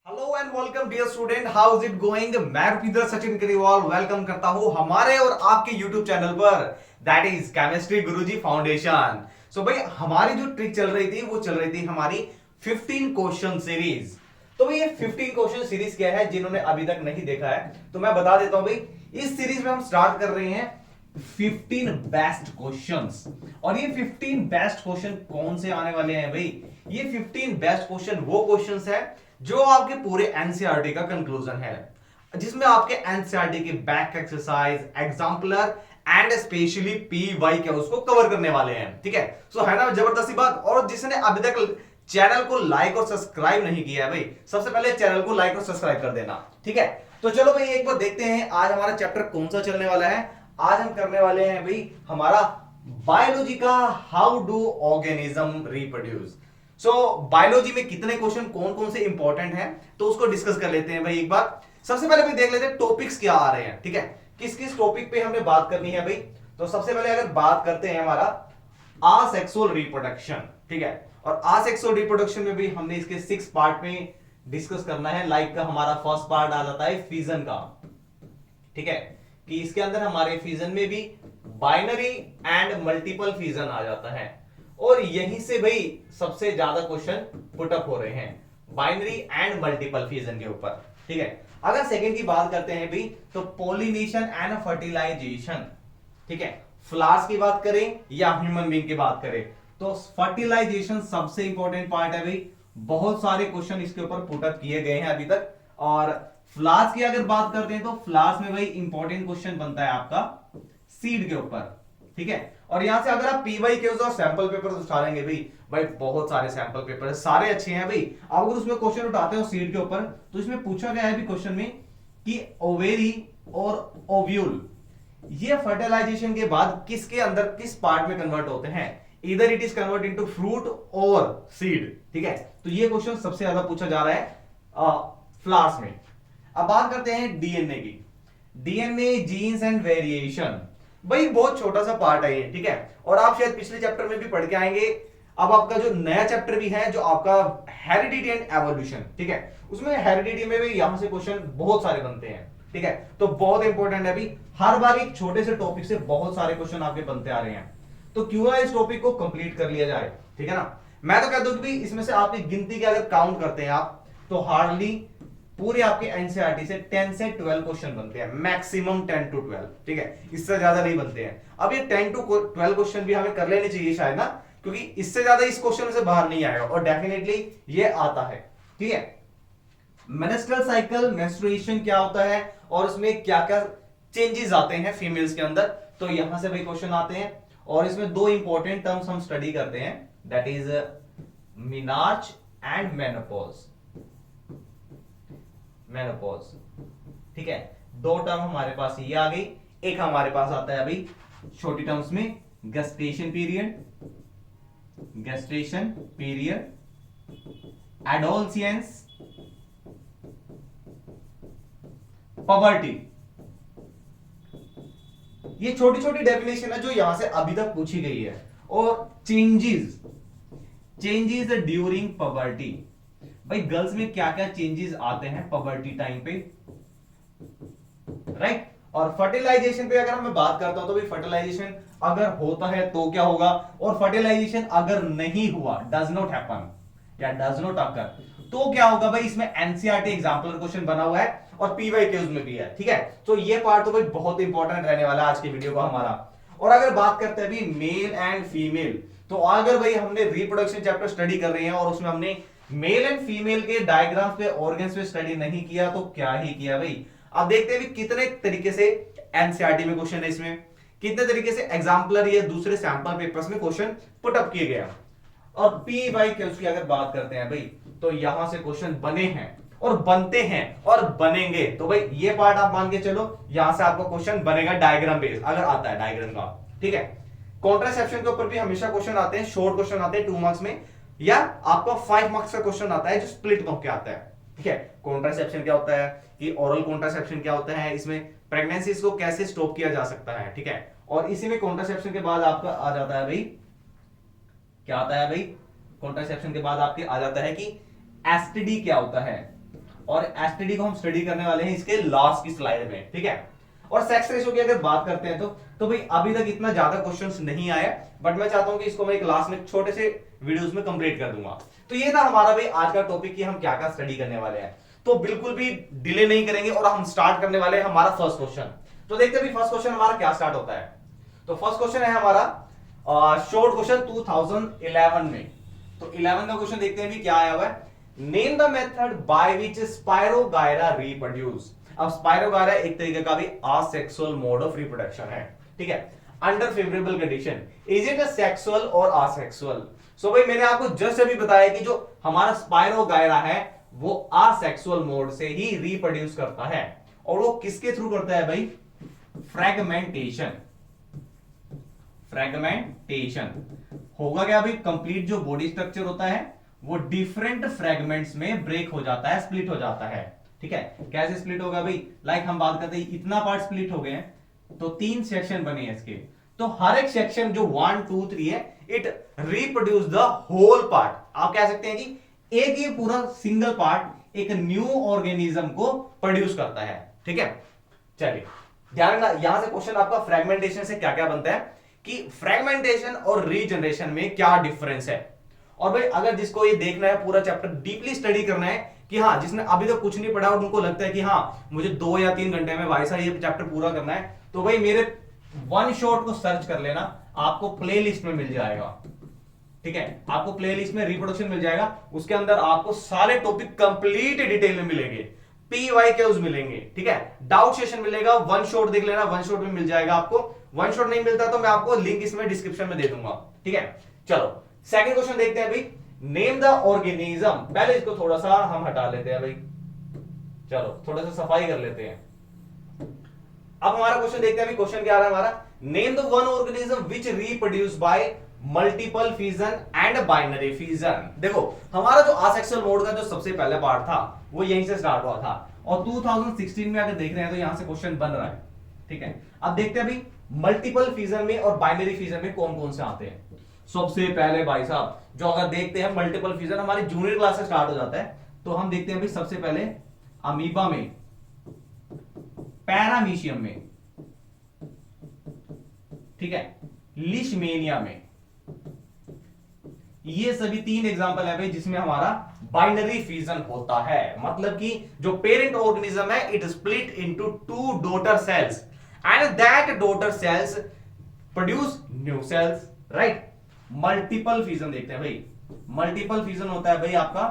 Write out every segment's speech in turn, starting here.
Hello and welcome dear student, how is it going. मैं Rupinder Sachin Kariwal welcome करता हूं हमारे और आपके यूट्यूब चैनल पर, that is Chemistry Guruji Foundation. सो भाई हमारी जो ट्रिक चल रही थी वो चल रही थी हमारी 15 क्वेश्चन सीरीज। तो भाई ये 15 क्वेश्चन सीरीज क्या है, जिन्होंने अभी तक नहीं देखा है तो मैं बता देता हूं भाई। इस सीरीज में हम स्टार्ट कर रहे हैं 15 बेस्ट क्वेश्चंस। और ये 15 बेस्ट क्वेश्चन कौन से आने वाले हैं भाई? ये 15 बेस्ट क्वेश्चन वो क्वेश्चंस है जो आपके पूरे एनसीईआरटी का कंक्लूजन है, जिसमें आपके एनसीईआरटी के back exercise, exemplar and specially PY के उसको कवर करने वाले हैं। ठीक है, सो है ना जबरदस्ती बात। और जिसने अभी तक चैनल को लाइक और सब्सक्राइब नहीं किया है भाई, सबसे पहले चैनल को लाइक और सब्सक्राइब कर देना। ठीक है, तो चलो भाई एक बार देखते हैं आज हमारा चैप्टर कौन सा चलने वाला है। आज हम करने वाले हैं भाई हमारा बायोलॉजी का how do organism reproduce. So biology में कितने क्वेश्चन कौन कौन से इंपॉर्टेंट हैं तो उसको डिस्कस कर लेते हैं भाई एक बार। सबसे पहले भाई देख लेते हैं टॉपिक्स क्या आ रहे हैं। ठीक है, किस किस टॉपिक पे हमने बात करनी है भाई। तो सबसे पहले अगर बात करते हैं हमारा आसेक्सुअल रिप्रोडक्शन। ठीक है, और आसेक्सुअल रिप्रोडक्शन में भी हमने इसके 6 पार्ट में डिस्कस करना है। लाइक का हमारा फर्स्ट पार्ट आ जाता है फिजन का। ठीक है, कि इसके अंदर हमारे फिजन में भी बाइनरी एंड मल्टीपल फिजन आ जाता है, और यहीं से भाई सबसे ज्यादा क्वेश्चन पुटअप हो रहे हैं बाइनरी एंड मल्टीपल फिजन के ऊपर। ठीक है, अगर सेकंड की बात करते हैं भाई तो पोलिनेशन एंड फर्टिलाइजेशन। ठीक है, फ्लावर्स की बात करें या ह्यूमन बीइंग की बात करें तो फर्टिलाइजेशन सबसे इंपॉर्टेंट पार्ट है भाई। बहुत सारे क्वेश्चन इसके ऊपर पुटअप किए गए हैं अभी तक। और फ्लावर्स की अगर बात करते हैं तो फ्लावर्स में भाई इंपॉर्टेंट क्वेश्चन बनता है आपका सीड के ऊपर। ठीक है, और यहां से अगर आप पीवाई के और सैंपल पेपर उठाएंगे भाई, भाई बहुत सारे सैंपल पेपर है, सारे अच्छे हैं भाई। आप अगर उसमें क्वेश्चन उठाते हो सीड के ऊपर तो इसमें पूछा गया है भी क्वेश्चन में कि ओवेरी और ओव्यूल ये फर्टिलाइजेशन के बाद किसके अंदर किस पार्ट में कन्वर्ट होते हैं, इधर it is convert into fruit और सीड। ठीक है, तो ये क्वेश्चन सबसे ज्यादा पूछा जा रहा है फ्लावर्स में। अब बात करते हैं डीएनए की। डीएनए जीन्स एंड वेरिएशन, भाई बहुत छोटा सा पार्ट है ये। ठीक है, और आप शायद पिछले चैप्टर में भी पढ़ के आएंगे। अब आपका जो नया चैप्टर भी है जो आपका हेरिडिटी एंड एवोल्यूशन, ठीक है, उसमें हेरिडिटी में भी यहां से क्वेश्चन बहुत सारे बनते हैं। ठीक है, तो बहुत इंपॉर्टेंट है अभी, हर बार एक छोटे से टॉपिक से बहुत सारे क्वेश्चन आपके बनते आ रहे हैं। तो क्यों ना इस टॉपिक को कंप्लीट कर लिया जाए। ठीक है ना, मैं तो कहता हूं कि इसमें से आपकी गिनती के अगर काउंट करते हैं आप तो हार्डली पूरे आपके एनसीईआरटी से 10 से 12 क्वेश्चन बनते हैं, मैक्सिमम 10 to 12। ठीक है, इससे ज्यादा नहीं बनते हैं। अब ये 10 to 12 क्वेश्चन भी हमें कर लेने चाहिए शायद ना, क्योंकि इससे ज्यादा इस क्वेश्चन से बाहर नहीं आएगा, और डेफिनेटली ये आता है। ठीक है, मेंस्ट्रुअल साइकिल, मेंस्ट्रुएशन क्या होता है और उसमें क्या क्या चेंजेस आते हैं फीमेल्स के अंदर, तो यहां से भाई क्वेश्चन आते हैं। और इसमें दो इंपॉर्टेंट टर्म्स हम स्टडी करते हैं, that is menarche and menopause. Menopause, ठीक है, दो टर्म हमारे पास ये आ गई। एक हमारे पास आता है अभी छोटी टर्म्स में gestation period, gestation period, adolescence, puberty. ये छोटी छोटी डेफिनेशन है जो यहां से अभी तक पूछी गई है। और चेंजेस, चेंजेस ड्यूरिंग पबर्टी, भाई गर्ल्स में क्या क्या चेंजेस आते हैं पबर्टी टाइम पे, राइट। और फर्टिलाइजेशन पे अगर मैं बात करता हूं तो भाई फर्टिलाइजेशन अगर होता है तो क्या होगा, और फर्टिलाइजेशन अगर नहीं हुआ, डज नॉट हैपन या डज नॉट अकर, तो क्या होगा भाई। इसमें एनसीईआरटी एग्जाम्पलर क्वेश्चन बना हुआ है और पीवाई के उसमें भी है। ठीक है, तो ये पार्ट तो भाई बहुत इंपॉर्टेंट रहने वाला है आज की वीडियो का हमारा। और अगर बात करते हैं भाई मेल एंड फीमेल, तो अगर भाई हमने रिप्रोडक्शन चैप्टर स्टडी कर रहे हैं और उसमें हमने मेल एंड फीमेल के डायग्राम्स पे, ऑर्गन्स पे स्टडी नहीं किया तो क्या ही किया भाई। अब देखते हैं कितने तरीके से एनसीईआरटी में क्वेश्चन है, इसमें कितने तरीके से एग्जाम्पलर या दूसरे सैंपल पेपर्स में क्वेश्चन पुट अप किए गए। और पी वाई के उसकी अगर बात करते हैं भाई तो यहां से क्वेश्चन बने हैं और बनते हैं और बनेंगे। तो भाई ये पार्ट आप मान के चलो, यहां से आपको क्वेश्चन बनेगा डायग्राम बेस्ड, अगर आता है डायग्राम का। ठीक है, कॉन्ट्रासेप्शन के ऊपर भी हमेशा क्वेश्चन आते हैं, शॉर्ट क्वेश्चन आते हैं 2 मार्क्स में, या आपका 5 मार्क्स का क्वेश्चन आता है जो स्प्लिट होकर आता है। ठीक है, कॉन्ट्रासेप्शन क्या होता है, कि ओरल कॉन्ट्रासेप्शन क्या होता है, इसमें प्रेगनेंसीज को कैसे स्टॉप किया जा सकता है। ठीक है, और इसी में कॉन्ट्रासेप्शन के बाद आपका आ जाता है भाई, क्या आता है भाई, कॉन्ट्रासेप्शन के बाद आपके आ जाता है कि एसटीडी क्या होता है, और एसटीडी को हम स्टडी करने वाले हैं इसके लास्ट की स्लाइड में, ठीक है। और सेक्स रेशियो की अगर बात करते हैं तो भाई अभी तक इतना ज्यादा क्वेश्चंस नहीं आया, बट मैं चाहता हूं कि इसको मैं क्लास में छोटे से वीडियोस में कंप्लीट कर दूंगा। तो ये था हमारा भाई आज का टॉपिक कि हम क्या क्या स्टडी करने वाले हैं। तो बिल्कुल भी डिले नहीं करेंगे और हम स्टार्ट करने वाले हैं हमारा फर्स्ट क्वेश्चन। तो देखते हैं फर्स्ट क्वेश्चन हमारा क्या स्टार्ट होता है। तो फर्स्ट क्वेश्चन है हमारा शॉर्ट क्वेश्चन 2011 में। तो 11 का क्वेश्चन देखते हैं भी क्या आया हुआ है। Name the method by which spirogyra reproduce. अब स्पायरोगायरा एक तरीके का भी असेक्सुअल मोड ऑफ रिप्रोडक्शन है, ठीक है, under favourable condition. Is it a sexual और असेक्सुअल? सो भाई मैंने आपको जस्ट अभी बताया कि जो हमारा स्पायरोगायरा है वो असेक्सुअल मोड से ही रिप्रोड्यूस करता है, और वो किसके थ्रू करता है भाई? फ्रेगमेंटेशन। फ्रेगमेंटेशन होगा क्या भाई? कंप्लीट जो बॉडी स्ट्रक्चर होता है वो डिफरेंट फ्रेगमेंट्स में ब्रेक हो जाता है, स्प्लिट हो जाता है, ठीक है। कैसे स्प्लिट होगा भाई? लाइक हम बात करते हैं इतना पार्ट स्प्लिट हो गए हैं तो 3 सेक्शन बने हैं इसके, तो हर एक सेक्शन जो 1 2 3 है it reproduce the whole part. आप कह सकते हैं कि एक ये पूरा सिंगल पार्ट एक न्यू ऑर्गेनिज्म को प्रोड्यूस करता है, ठीक है। चलिए ध्यान रखना, यहां से क्वेश्चन आपका फ्रेगमेंटेशन से क्या क्या बनता है कि फ्रेगमेंटेशन और रीजनरेशन में क्या डिफरेंस है। और भाई अगर जिसको ये देखना है पूरा चैप्टर डीपली स्टडी करना है कि हाँ जिसने अभी तक कुछ नहीं पढ़ा और उनको लगता है कि हाँ मुझे 2 या 3 घंटे में भाई साहब ये चैप्टर पूरा करना है, तो भाई मेरे वन शॉट को सर्च कर लेना, आपको प्लेलिस्ट में मिल जाएगा, ठीक है। आपको प्लेलिस्ट में रिप्रोडक्शन मिल जाएगा, उसके अंदर आपको सारे टॉपिक कंप्लीट डिटेल में मिलेंगे, PYQs मिलेंगे, ठीक है। डाउट सेशन मिलेगा, वन शॉट देख लेना, वन शॉट में मिल जाएगा आपको। वन शॉट नहीं मिलता तो मैं आपको लिंक इसमें डिस्क्रिप्शन में दे दूंगा, ठीक है। चलो सेकंड क्वेश्चन देखते हैं भाई। Name the organism. पहले इसको थोड़ा सा हम हटा लेते हैं भाई, चलो थोड़ा सा सफाई कर लेते हैं। अब हमारा क्वेश्चन देखते हैं भाई, क्वेश्चन क्या आ रहा है हमारा? Name the one organism which reproduce by multiple fission and binary fission. देखो हमारा जो असेक्सुअल मोड का जो सबसे पहला पार्ट था वो यहीं से स्टार्ट हुआ था, और 2016 में अगर देख रहे हैं तो यहां से क्वेश्चन बन रहा है, ठीक है। अब देखते हैं भाई मल्टीपल फिजन में और बाइनरी फिजन में कौन कौन से आते हैं। सबसे पहले भाई साहब जो अगर देखते हैं मल्टीपल फिजन हमारी जूनियर क्लास से स्टार्ट हो जाता है, तो हम देखते हैं भाई सबसे पहले अमीबा में, पैरामीशियम में, ठीक है, लिशमेनिया में। ये सभी 3 एग्जांपल है भाई जिसमें हमारा बाइनरी फिजन होता है, मतलब कि जो पेरेंट ऑर्गेनिज्म है it split into 2 daughter cells and that daughter cells produce new sales, right. Multiple fission देखते हैं भाई, मल्टीपल फिजन होता है भाई आपका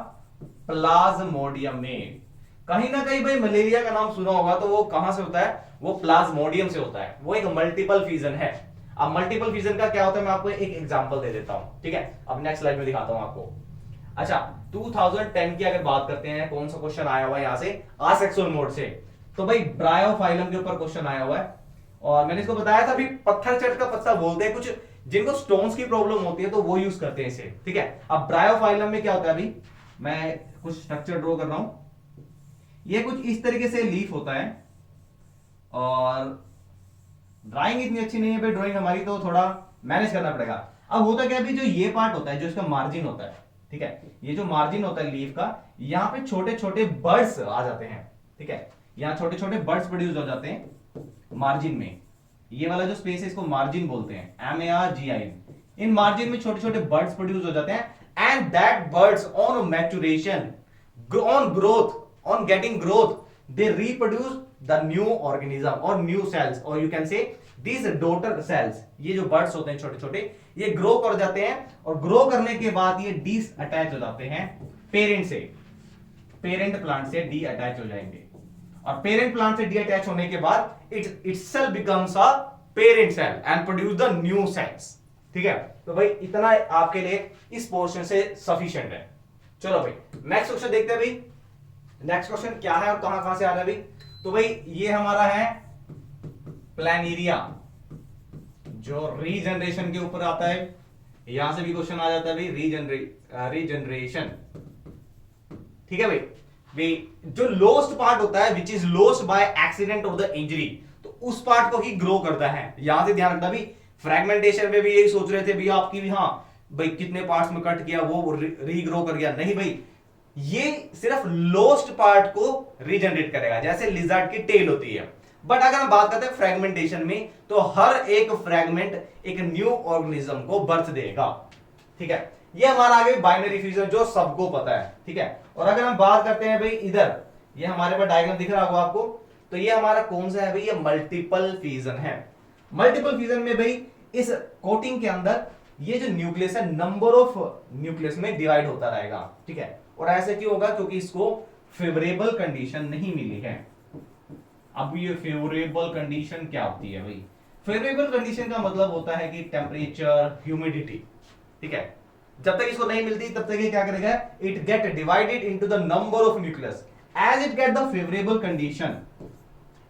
प्लाज्मोडियम में। कहीं ना कहीं भाई मलेरिया का नाम सुना होगा, तो वो कहां से होता है? वो प्लाज्मोडियम से होता है, वो एक मल्टीपल फिजन है। अब मल्टीपल फिजन का क्या होता है मैं आपको एक एग्जांपल दे देता हूं, ठीक है। अब नेक्स्ट स्लाइड में दिखाता हूं आपको। अच्छा 2010 की अगर बात करते हैं, कौन सा क्वेश्चन आया हुआ है यहां से असेक्सुअल मोड से? तो भाई ब्रायोफाइलम के ऊपर क्वेश्चन आया हुआ है, और मैंने इसको बताया था अभी पत्थर चट का पत्ता बोलते हैं, कुछ जिनको स्टोन्स की प्रॉब्लम होती है तो वो यूज करते हैं इसे, ठीक है। अब ब्रायोफाइलम में क्या होता है अभी मैं कुछ स्ट्रक्चर ड्रॉ कर रहा हूं। ये कुछ इस तरीके से लीफ होता है, और ड्राइंग इतनी अच्छी नहीं है भाई ड्राइंग हमारी, तो थोड़ा मैनेज करना पड़ेगा। अब होता क्या है, जो ये पार्ट होता है जो इसका मार्जिन होता है, ठीक है, ये जो मार्जिन होता है लीफ का, यहाँ पे छोटे छोटे बर्ड्स आ जाते हैं, ठीक है। यहाँ छोटे छोटे बर्ड्स प्रोड्यूस हो जाते हैं मार्जिन में। ये वाला जो स्पेस है इसको मार्जिन बोलते हैं, MARGIN। इन मार्जिन में छोटे छोटे बर्ड्स प्रोड्यूस हो जाते हैं, and that birds on maturation, on growth, on getting growth, they reproduce the new organism और न्यू सेल्स, और यू कैन से दिस डॉटर सेल्स। ये जो बर्ड्स होते हैं छोटे छोटे, ये ग्रो कर जाते हैं, और ग्रो करने के बाद ये डिस अटैच हो जाते हैं पेरेंट से, पेरेंट प्लांट से डी अटैच हो जाएंगे, और पेरेंट प्लांट से डी अटैच होने के बाद it itself becomes a parent cell and produce the new cells, ठीक है। तो भाई इतना आपके लिए इस पोर्शन से सफिशिएंट है। चलो भाई नेक्स्ट क्वेश्चन देखते हैं भाई, नेक्स्ट क्वेश्चन क्या है और कहां कहां से आ रहा है भाई। तो भाई ये हमारा है प्लानेरिया, जो रीजनरेशन के ऊपर आता है, यहां से भी क्वेश्चन आ जाता है भाई रीजनरेशन, ठीक है भाई जो लोस्ट पार्ट होता है which is lost by accident और द इंजरी, तो उस पार्ट को ही ग्रो करता है। यहां से ध्यान रखना भाई, फ्रैगमेंटेशन में भी यही सोच रहे थे भैया आपकी भी, हाँ भाई कितने पार्ट्स में कट किया वो रीग्रो कर गया, नहीं भाई ये सिर्फ लोस्ट पार्ट को रीजनरेट करेगा, जैसे लिजर्ड की टेल होती है। बट अगर हम बात करते हैं फ्रेगमेंटेशन में, तो हर एक फ्रेगमेंट एक न्यू ऑर्गेनिज्म को बर्थ देगा। ठीक है, ये हमारा आगे बाइनरी फ्यूजन जो सबको पता है। ठीक है, और अगर हम बात करते हैं भाई इधर, ये हमारे पास डायग्राम दिख रहा होगा आपको, तो ये हमारा कौन सा है भाई, ये मल्टीपल फ्यूजन है। मल्टीपल फ्यूजन में भाई इस कोटिंग के अंदर ये जो न्यूक्लियस है नंबर ऑफ न्यूक्लियस में डिवाइड होता रहेगा। ठीक है, और ऐसे क्यों होगा, क्योंकि इसको फेवरेबल कंडीशन नहीं मिली है। अब ये फेवरेबल कंडीशन क्या होती है भाई, फेवरेबल कंडीशन का मतलब होता है कि टेम्परेचर, ह्यूमिडिटी। ठीक है, जब तक इसको नहीं मिलती तब तक ये क्या करेगा, it get divided into the number of nucleus. As it get the favourable condition,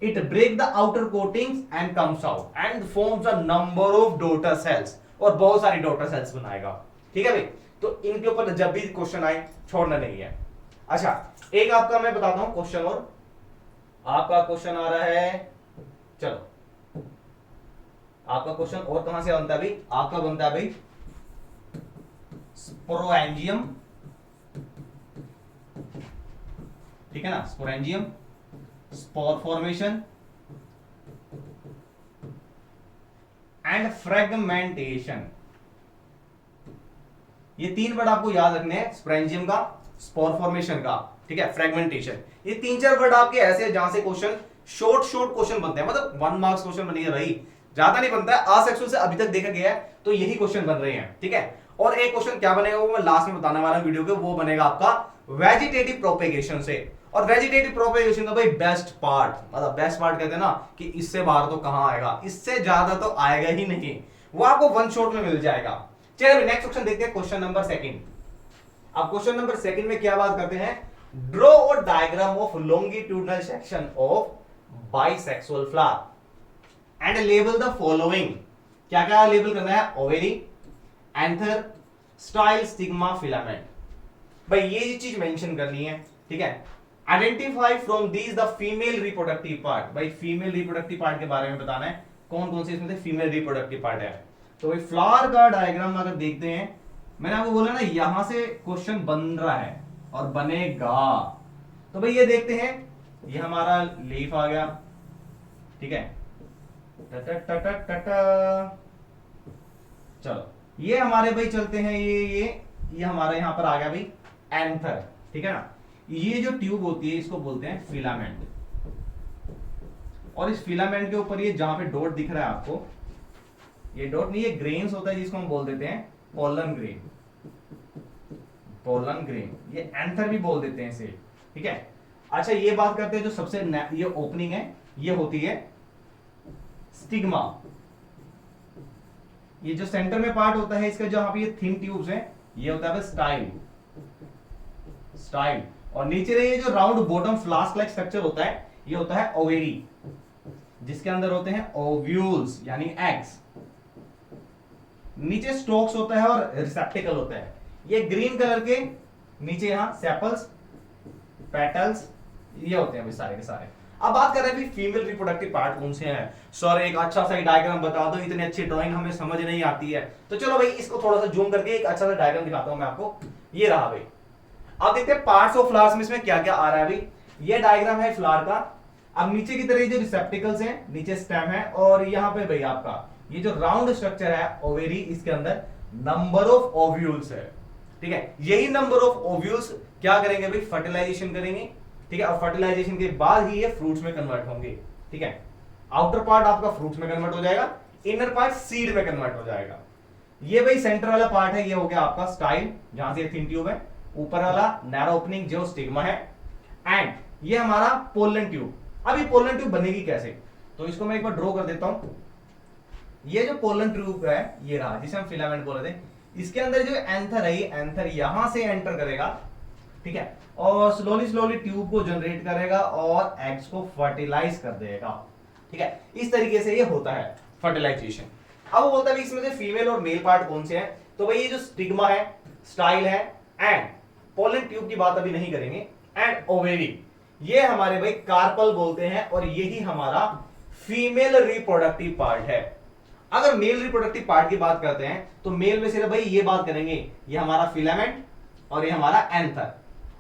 it break the outer coatings and comes out and forms a number of daughter cells, और बहुत सारी daughter cells बनाएगा। ठीक है भाई, तो इनके ऊपर जब भी क्वेश्चन आए छोड़ना नहीं है। अच्छा, एक आपका मैं बताता हूं क्वेश्चन, और आपका क्वेश्चन आ रहा है, चलो आपका क्वेश्चन और कहां से बनता है भाई, आपका बनता है भाई स्पोरेंजियम। ठीक है ना, sporangium, spore formation and fragmentation. ये तीन वर्ड आपको याद रखने हैं, स्पोरेंजियम का, स्पोर फॉर्मेशन का, ठीक है, फ्रेगमेंटेशन। ये तीन चार वर्ड आपके ऐसे हैं जहां से क्वेश्चन शॉर्ट क्वेश्चन बनते हैं, मतलब 1 मार्क्स क्वेश्चन बनेगा भाई, ज्यादा नहीं बनता है। आ सेक्शन से अभी तक देखा गया है तो यही क्वेश्चन बन रहे हैं। ठीक है, और एक क्वेश्चन क्या बनेगा वो मैं लास्ट में बताने वाला हूं वीडियो के, वो बनेगा आपका वेजिटेटिव प्रोपेगेशन से। और वेजिटेटिव प्रोपेगेशन का भाई बेस्ट पार्ट, मतलब बेस्ट पार्ट कहते हैं ना कि इससे बाहर तो कहां आएगा, इससे ज्यादा तो आएगा ही नहीं, वो आपको वन शॉट में मिल जाएगा। चलिए नेक्स्ट क्वेश्चन देखते हैं, क्वेश्चन नंबर 2। अब क्वेश्चन नंबर 2 में क्या बात करते हैं, draw a diagram of longitudinal section of bisexual flower and label the following. क्या क्या लेबल करना है, ovary, anther, style, stigma, filament. भाई ये चीज मेंशन करनी है। ठीक है, identify from these the female reproductive part. भाई फीमेल रिप्रोडक्टिव पार्ट के बारे में बताना है, कौन कौन से इसमें से फीमेल रिप्रोडक्टिव पार्ट है। तो भाई फ्लावर का डायग्राम अगर देखते हैं, मैंने आपको बोला ना यहां से क्वेश्चन बन रहा है और बनेगा। तो भाई ये देखते हैं, ये हमारा लीफ आ गया। ठीक है, चलो ये हमारे भाई चलते हैं, ये हमारा यहां पर आ गया भाई एंथर। ठीक है ना, ये जो ट्यूब होती है इसको बोलते हैं फिलामेंट, और इस फिलामेंट के ऊपर ये जहां पे डॉट दिख रहा है आपको, ये डॉट नहीं, ये ग्रेन्स होता है जिसको हम बोल देते हैं पोलन ग्रेन, पोलन ग्रेन, ये एंथर भी बोल देते हैं इसे। ठीक है, अच्छा ये बात करते हैं जो सबसे ये ओपनिंग है, ये होती है स्टिग्मा। ये जो सेंटर में पार्ट होता है इसका, जहां पे ये थिन ट्यूब्स हैं, ये होता है स्टाइल, स्टाइल। और नीचे ये जो round bottom flask like structure होता है, ये होता है ओवेरी, जिसके अंदर होते हैं ओव्यूल्स यानी एग्स। नीचे स्टोक्स होता है और रिसेप्टिकल होता है। ये ग्रीन कलर के नीचे यहां सेपल्स, पेटल्स, ये होते हैं सारे के सारे। अब बात कर रहे हैं फीमेल रिप्रोडक्टिव पार्ट कौन से हैं। सर एक अच्छा सा डायग्राम बता दो, इतनी अच्छी ड्राइंग हमें समझ नहीं आती है। तो चलो भाई इसको थोड़ा सा जूम करके एक अच्छा सा डायग्राम दिखाता हूं मैं आपको। ये रहा भाई, अब देखते हैं पार्ट्स ऑफ फ्लावर्स में इसमें क्या क्या आ रहा है भाई। ये डायग्राम है फ्लावर का। अब नीचे की तरह जो रिसेप्टिकल्स हैं, नीचे स्टेम है, और यहाँ पे भाई आपका ये जो राउंड स्ट्रक्चर है ओवेरी, इसके अंदर नंबर ऑफ ओव्यूल्स है। ठीक है, यही नंबर ऑफ ओव्यूल्स क्या करेंगे भाई, फर्टिलाइजेशन करेंगे। ठीक है, और फर्टिलाइजेशन के बाद ही ये फ्रूट्स में कन्वर्ट होंगे। ठीक है, आउटर पार्ट आपका फ्रूट्स में कन्वर्ट हो जाएगा, इनर पार्ट सीड में कन्वर्ट हो जाएगा। ये भाई सेंटर वाला पार्ट है, ये हो गया आपका स्टाइल, जहां से थिन ट्यूब है। ऊपर वाला नैरो ओपनिंग जो स्टिग्मा है, एंड ये हमारा पोलन ट्यूब। अब ये पोलन ट्यूब बनेगी कैसे, तो इसको मैं एक बार ड्रॉ कर देता हूं। ये जो पोलन ट्यूब है ये रहा, जिसे हम फिलामेंट बोल रहे थे। इसके अंदर जो एंथर है, ये एंथर यहां से एंटर करेगा। ठीक है, और स्लोली स्लोली ट्यूब को जनरेट करेगा और एग्स को फर्टिलाइज कर देगा। ठीक है, इस तरीके से ये होता है फर्टिलाइजेशन। अब वो बोलता है इसमें से फीमेल और मेल पार्ट कौन से हैं, तो भाई ये जो स्टिग्मा है, स्टाइल है, एंड पोलन ट्यूब की बात अभी नहीं करेंगे, एंड ओवेरी, ये हमारे भाई कार्पल बोलते हैं, और यही हमारा फीमेल रिप्रोडक्टिव पार्ट है। अगर मेल रिप्रोडक्टिव पार्ट की बात करते हैं तो मेल में सिर्फ भाई ये बात करेंगे, ये हमारा फिलामेंट और ये हमारा एंथर।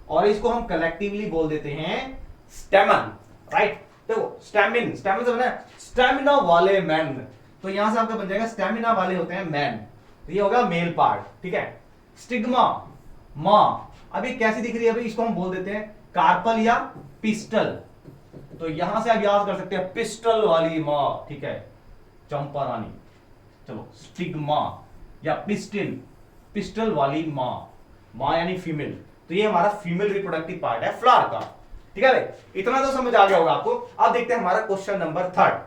और इसको हम कलेक्टिवली बोल देते हैं स्टेमन, राइट। देखो स्टेमिन, स्टेमिन से बना स्टेमिना वाले मैन, तो यहां से आपका बन जाएगा स्टेमिना वाले होते हैं मैन, तो ये होगा मेल पार्ट, ठीक है। स्टिग्मा, मां, अब ये कैसी दिख रही है भाई, इसको हम बोल देते हैं कार्पल या पिस्टल, तो यहां से आप याद कर सकते हैं पिस्टल वाली मां, ठीक है, चंपा रानी। चलो स्टिग्मा या पिस्टिल, पिस्टल वाली मां, मां यानी फीमेल, तो ये हमारा फीमेल रिप्रोडक्टिव पार्ट है फ्लावर का, ठीक है भाई। इतना तो समझ आ गया होगा आपको। अब देखते हैं हमारा क्वेश्चन नंबर 3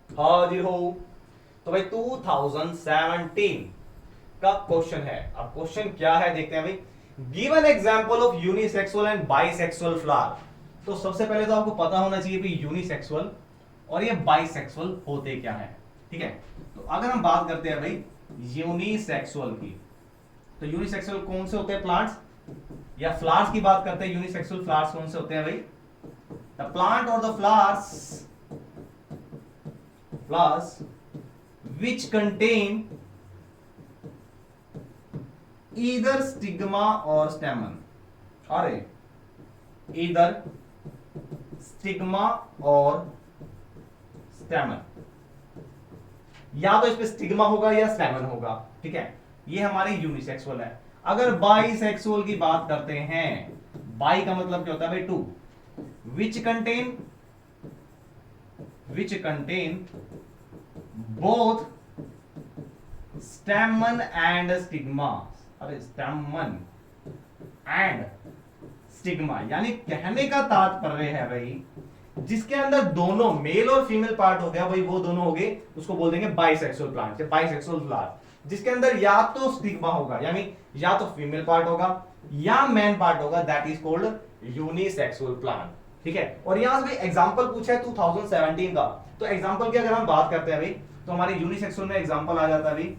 हाजिर हो। तो भाई 2017 का क्वेश्चन है। अब क्वेश्चन क्या है देखते हैं भाई। Given example of unisexual and bisexual flower. तो सबसे पहले तो आपको पता होना चाहिए भाई यूनिसेक्सुअल और ये बाइसेक्सुअल होते क्या है, ठीक है। तो अगर हम बात करते हैं भाई यूनिसेक्सुअल की, तो यूनिसेक्सुअल कौन से होते हैं प्लांट्स, या फ्लावर्स की बात करते हैं यूनिसेक्सुअल फ्लावर्स कौन से होते हैं भाई, द प्लांट और the flowers which contain either stigma or stamen, अरे either stigma और stamen, या तो इस पे स्टिग्मा होगा या स्टैमन होगा, ठीक है। ये हमारे यूनिसेक्सुअल है। अगर बाइसेक्सुअल की बात करते हैं, बाई का मतलब क्या होता है भाई 2, which contain both stamen and stigma, अरे stamen and stigma, यानी कहने का तात्पर्य है भाई जिसके अंदर दोनों मेल और फीमेल पार्ट हो गया भाई, वो दोनों हो गए, उसको बोल देंगे बाइसेक्सुअल प्लांट, बाइसेक्सुअल फ्लावर, जिसके अंदर या तो स्टिग्मा होगा यानी या तो फीमेल पार्ट होगा या मैन पार्ट होगा, that is called unisexual plant, ठीक है। और यहां से एग्जांपल पूछा है 2017 का, तो एग्जांपल की अगर हम बात करते हैं भाई, तो हमारे यूनिसेक्सुअल में एग्जांपल आ जाता है भाई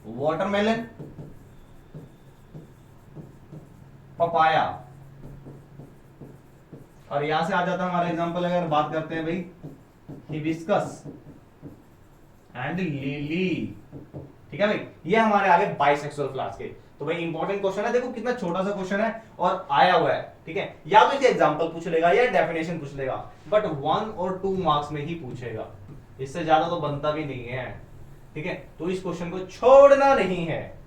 वाटरमेलन, पपाया, और यहां से आ जाता है हमारा एग्जांपल अगर बात करते हैं भाई हिबिस्कस एंड लिली, ठीक है भाई। ये हमारे आगे बाइसेक्सुअल फ्लावर्स के। तो भाई इंपॉर्टेंट क्वेश्चन है, देखो कितना छोटा सा क्वेश्चन है और आया हुआ है, ठीक है। या तो इसे एग्जांपल पूछ लेगा या डेफिनेशन पूछ लेगा, बट 1 और 2 मार्क्स में ही पूछेगा, इससे ज्यादा तो बनता भी नहीं है, ठीक है। तो इस क्वेश्चन को छोड़ना नहीं है।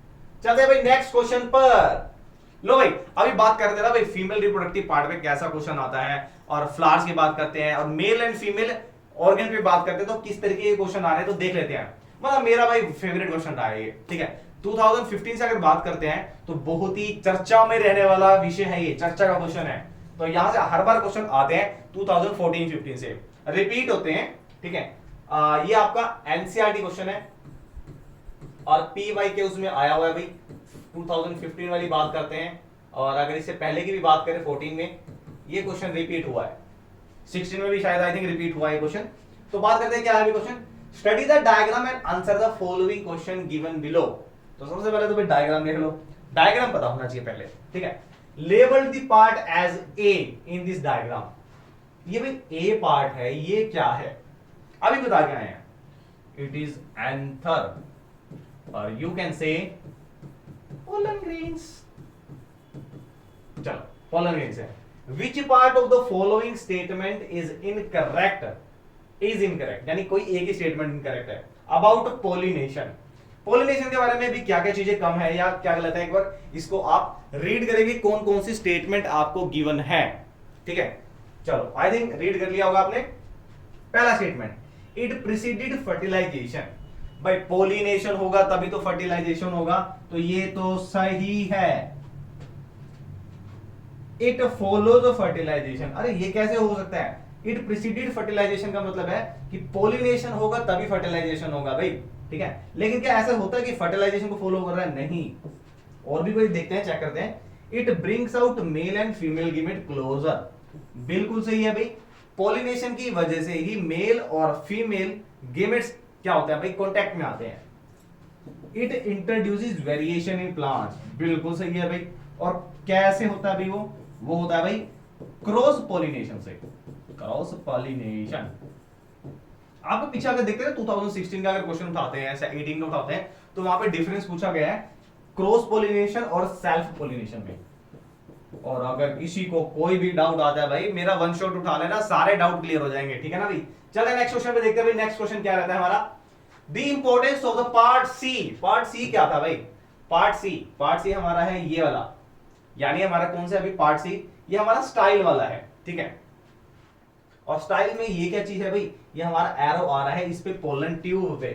चलते भाई नेक्स्ट क्वेश्चन पर। लो भाई अभी बात करते ना भाई फीमेल रिप्रोडक्टिव पार्ट में कैसा क्वेश्चन आता है, और फ्लावर्स की बात करते हैं, और मेल एंड फीमेल ऑर्गन पे बात करते हैं, तो किस तरीके के क्वेश्चन आ रहे हैं तो देख लेते हैं। मतलब मेरा भाई फेवरेट क्वेश्चन रहा है ये, ठीक है। 2015 से अगर बात करते हैं तो बहुत ही चर्चा में रहने वाला विषय है, ये चर्चा का क्वेश्चन है। तो यहां से हर बार क्वेश्चन आते हैं 2014-15 से रिपीट होते हैं, ठीक है। ये आपका एनसीईआरटी क्वेश्चन है और पीवाई के उसमें आया हुआ है भाई 2015 वाली बात करते हैं, और अगर इससे पहले की भी बात करें 14 में ये क्वेश्चन रिपीट हुआ है, 16 में भी शायद आई थिंक रिपीट हुआ है क्वेश्चन। तो बात करते हैं क्या है question, study the diagram and answer the following question given below. तो सबसे पहले तो भाई डायग्राम देख लो, डायग्राम पता होना चाहिए पहले, ठीक है। Label the part as A in this diagram, ये भाई ए पार्ट है, ये क्या है अभी बता के आए हैं, इट इज एंथर और यू कैन से पोलन ग्रेन्स। चलो पोलन ग्रेन्स है। Which part of the following statement is incorrect? Is incorrect यानी कोई एक ही स्टेटमेंट इनकरेक्ट है। About pollination, pollination के बारे में भी क्या क्या चीजें कम है या क्या गलत है, एक बार इसको आप रीड करेंगे कौन कौन सी स्टेटमेंट आपको गिवन है, ठीक है। चलो आई थिंक रीड कर लिया होगा आपने। पहला स्टेटमेंट, इट प्रिसीडेड फर्टिलाइजेशन, भाई पोलिनेशन होगा तभी तो फर्टिलाइजेशन होगा, तो ये तो सही है। इट फॉलोज फर्टिलाइजेशन, अरे ये कैसे हो सकता है, इट प्रिसीडेड फर्टिलाइजेशन का मतलब है कि पोलिनेशन होगा तभी फर्टिलाइजेशन होगा भाई, ठीक है। लेकिन क्या ऐसा होता है कि फर्टिलाइजेशन को फॉलो कर रहा है, नहीं। और भी कोई देखते हैं, चेक करते हैं। It brings out male and female gamete closer, बिल्कुल सही है भाई। पोलिनेशन की वजह से ही मेल और फीमेल गेमेट्स क्या होते हैं भाई, कॉन्टेक्ट में आते हैं। It introduces variation in plants, बिल्कुल सही है भाई। और कैसे होता है भाई वो होता है भाई क्रॉस पॉलिनेशन से, क्रॉस पॉलिनेशन। आपको पीछे अगर देखते हैं 2016 का अगर क्वेश्चन उठाते हैं, ऐसा 18 का उठाते हैं, तो वहां पे डिफरेंस पूछा गया है क्रॉस पॉलिनेशन और सेल्फ पॉलिनेशन में। और अगर किसी को कोई भी डाउट आता है भाई, मेरा वन शॉट उठा लेना, सारे डाउट क्लियर हो जाएंगे, ठीक है ना भाई। चलिए नेक्स्ट क्वेश्चन पे देखते हैं भाई। नेक्स्ट क्वेश्चन क्या रहता है हमारा, the importance of the part C. Part C क्या था भाई, पार्ट सी हमारा है ये वाला, यानी हमारा कौन सा अभी पार्ट सी, ये हमारा स्टाइल वाला है, ठीक है। और स्टाइल में ये क्या चीज है भाई, ये हमारा एरो आ रहा है इस पे पोलन ट्यूब पे।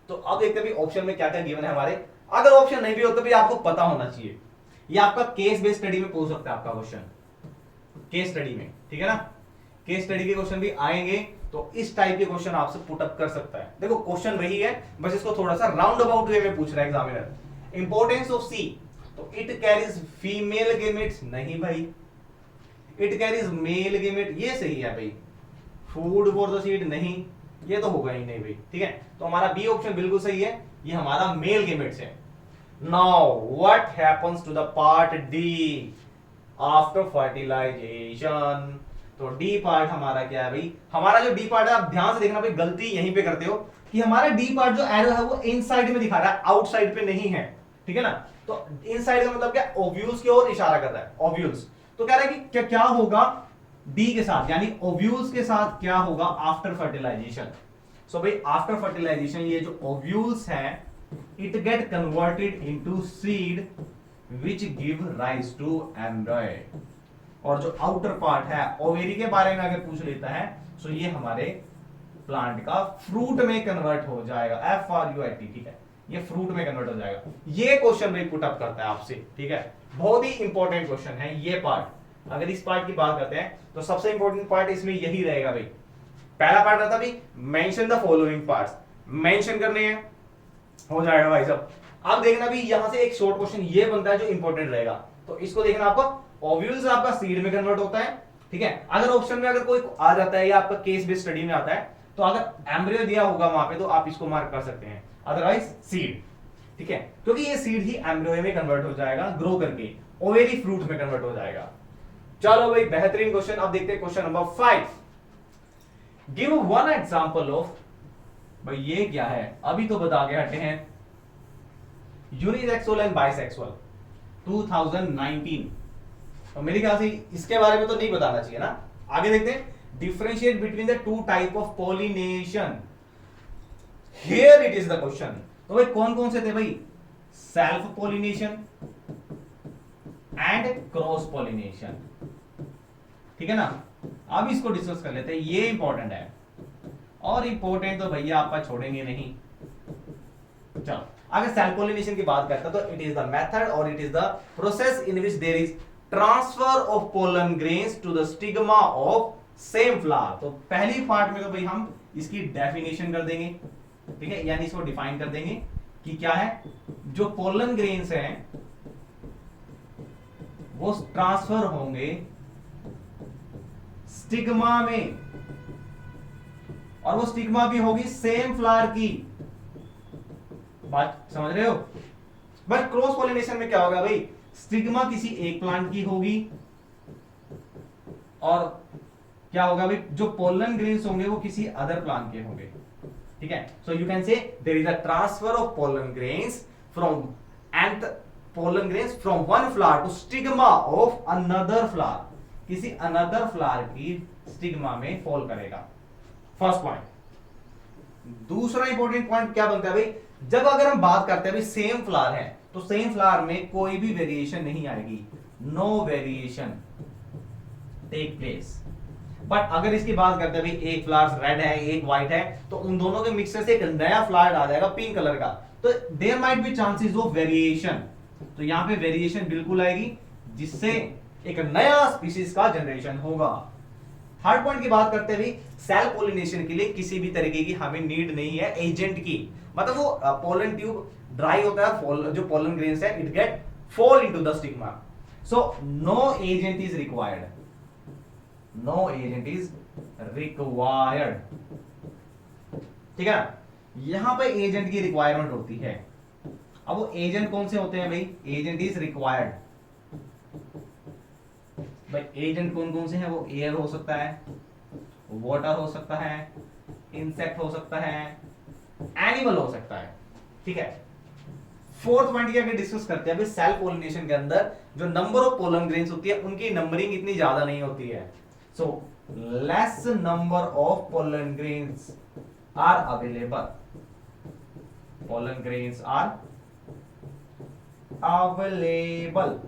तो अब देखते हैं भाई ऑप्शन में क्या क्या गिवन है हमारे। अगर ऑप्शन नहीं भी हो तो भी आपको पता होना चाहिए, ये आपका केस बेस्ड स्टडी में पूछ सकता है आपका क्वेश्चन, केस स्टडी में, ठीक है ना। केस स्टडी के क्वेश्चन भी आएंगे, तो इस टाइप के क्वेश्चन आपसे पुट अप कर सकता है। देखो क्वेश्चन वही है, बस इसको थोड़ा सा राउंड अबाउट वे में पूछ रहा है एग्जामिनर। इंपॉर्टेंस ऑफ सी, तो इट कैरीज फीमेल गेमेट्स, नहीं भाई, इट कैरीज मेल गेमेट, ये सही है भाई। फूड फॉर द सीड, नहीं, ये तो होगा ही नहीं भाई, ठीक है। तो हमारा बी ऑप्शन बिल्कुल सही है, ये हमारा मेल गेमेट्स है। Now what happens to the part D after fertilization. तो डी पार्ट हमारा क्या है भाई, हमारा जो डी पार्ट है, आप ध्यान से देखना भाई, गलती यहीं पे करते हो कि हमारा डी पार्ट जो एरो है वो इनसाइड में दिखा रहा है, आउटसाइड पे नहीं है, ठीक है ना। तो इनसाइड का मतलब क्या, ओव्यूल्स की ओर इशारा कर रहा है, ओव्यूल्स। तो कह रहा है कि क्या क्या होगा डी के साथ, यानी ओव्यूल्स के साथ क्या होगा आफ्टर फर्टिलाइजेशन। सो भाई आफ्टर फर्टिलाइजेशन ये जो ओव्यूल्स है, it get converted into seed which give rise to embryo. और जो आउटर पार्ट है, ओवेरी के बारे में अगर पूछ लेता है, सो ये हमारे प्लांट का फ्रूट में कन्वर्ट हो जाएगा, FRUIT, ठीक है, ये फ्रूट में कन्वर्ट हो जाएगा। ये क्वेश्चन भाई पुट अप करता है आपसे, ठीक है, बहुत ही इंपॉर्टेंट क्वेश्चन है ये पार्ट। अगर इस पार्ट की बात करते हैं तो सबसे इंपॉर्टेंट पार्ट इसमें यही रहेगा भाई। पहला पार्ट रहता भाई mention the following parts, mention करने हैं, हो जाएगा भाई सब। अब देखना भी यहां से एक शॉर्ट क्वेश्चन ये बनता है जो इंपॉर्टेंट रहेगा, तो इसको देखना आपको। ओव्यूल्स आपका सीड में कन्वर्ट होता है, ठीक है। अगर ऑप्शन में अगर कोई आ जाता है या आपका केस बेस्ड स्टडी में आता है, तो अगर एम्ब्रियो दिया होगा वहां पे तो आप इसको मार्क कर सकते हैं, अदरवाइज सीड, ठीक है, क्योंकि ये सीड ही एम्ब्रियो में कन्वर्ट हो जाएगा ग्रो करके, ओवेरी फ्रूट में कन्वर्ट हो जाएगा। चलो भाई बेहतरीन क्वेश्चन। अब देखते हैं question number 5। Give one example of, भाई ये क्या है, अभी तो बता के हटे हैं, यूनिसेक्सुअल एंड बाइसेक्सुअल 2019। तो मेरे ख्याल से इसके बारे में तो नहीं बताना चाहिए ना। आगे देखते हैं, differentiate between the two type of pollination, here it is the question. तो भाई कौन कौन से थे भाई, self pollination and cross pollination, ठीक है ना। अब इसको डिस्कस कर लेते हैं, ये इंपॉर्टेंट है, और इंपॉर्टेंट तो भैया आपका छोड़ेंगे नहीं। चलो अगर सेल्फ पॉलिनेशन की बात करते हैं तो इट इज द मेथड और it is the process in which there is transfer of pollen grains to the stigma of same flower. तो पहली पार्ट में तो भाई हम इसकी डेफिनेशन कर देंगे, ठीक है, यानी इसको डिफाइन कर देंगे कि क्या है, जो पोलन ग्रेन्स हैं वो ट्रांसफर होंगे स्टिग्मा में, और वो स्टिग्मा भी होगी सेम फ्लावर की। बात समझ रहे हो। बट क्रॉस पॉलिनेशन में क्या होगा भाई, स्टिग्मा किसी एक प्लांट की होगी, और क्या होगा भाई, जो पोलन ग्रेन्स होंगे वो किसी अदर प्लांट के होंगे, ठीक है। So you can say there is a transfer of pollen grains from pollen grains from one flower to stigma of another flower, किसी अनदर फ्लावर की स्टिग्मा में फॉल करेगा। First point. दूसरा इंपॉर्टेंट पॉइंट क्या बनता है भाई, जब अगर हम बात करते हैं भाई सेम फ्लावर है, तो सेम फ्लावर में कोई भी वेरिएशन नहीं आएगी, no variation take place. But अगर इसकी बात करते हैं भाई एक फ्लावर रेड है एक व्हाइट है, तो उन दोनों के मिक्सर से एक नया फ्लावर आ जाएगा पिंक कलर का, तो there might be chances of variation. तो यहां पे वेरिएशन बिल्कुल आएगी, जिससे एक नया स्पीशीज का जनरेशन होगा। थर्ड पॉइंट की बात करते हुए, सेल्फ पॉलिनेशन के लिए किसी भी तरीके की हमें नीड नहीं है एजेंट की, मतलब वो पोलन ट्यूब ड्राई होता है, जो पोलन ग्रेन्स है it get fall into the stigma, so no agent is required, no agent is required, ठीक है ना। यहां पे एजेंट की रिक्वायरमेंट होती है। अब वो एजेंट कौन से होते हैं भाई, एजेंट इज रिक्वायर्ड, भाई एजेंट कौन कौन से हैं, वो एयर हो सकता है, वाटर हो सकता है, इंसेक्ट हो सकता है, एनिमल हो सकता है, ठीक है। फोर्थ पॉइंट की अगर डिस्कस करते हैं, सेल्फ पोलिनेशन के अंदर जो नंबर ऑफ पोलन ग्रेन्स होती है उनकी नंबरिंग इतनी ज्यादा नहीं होती है। So less number of pollen grains are available, pollen grains are available,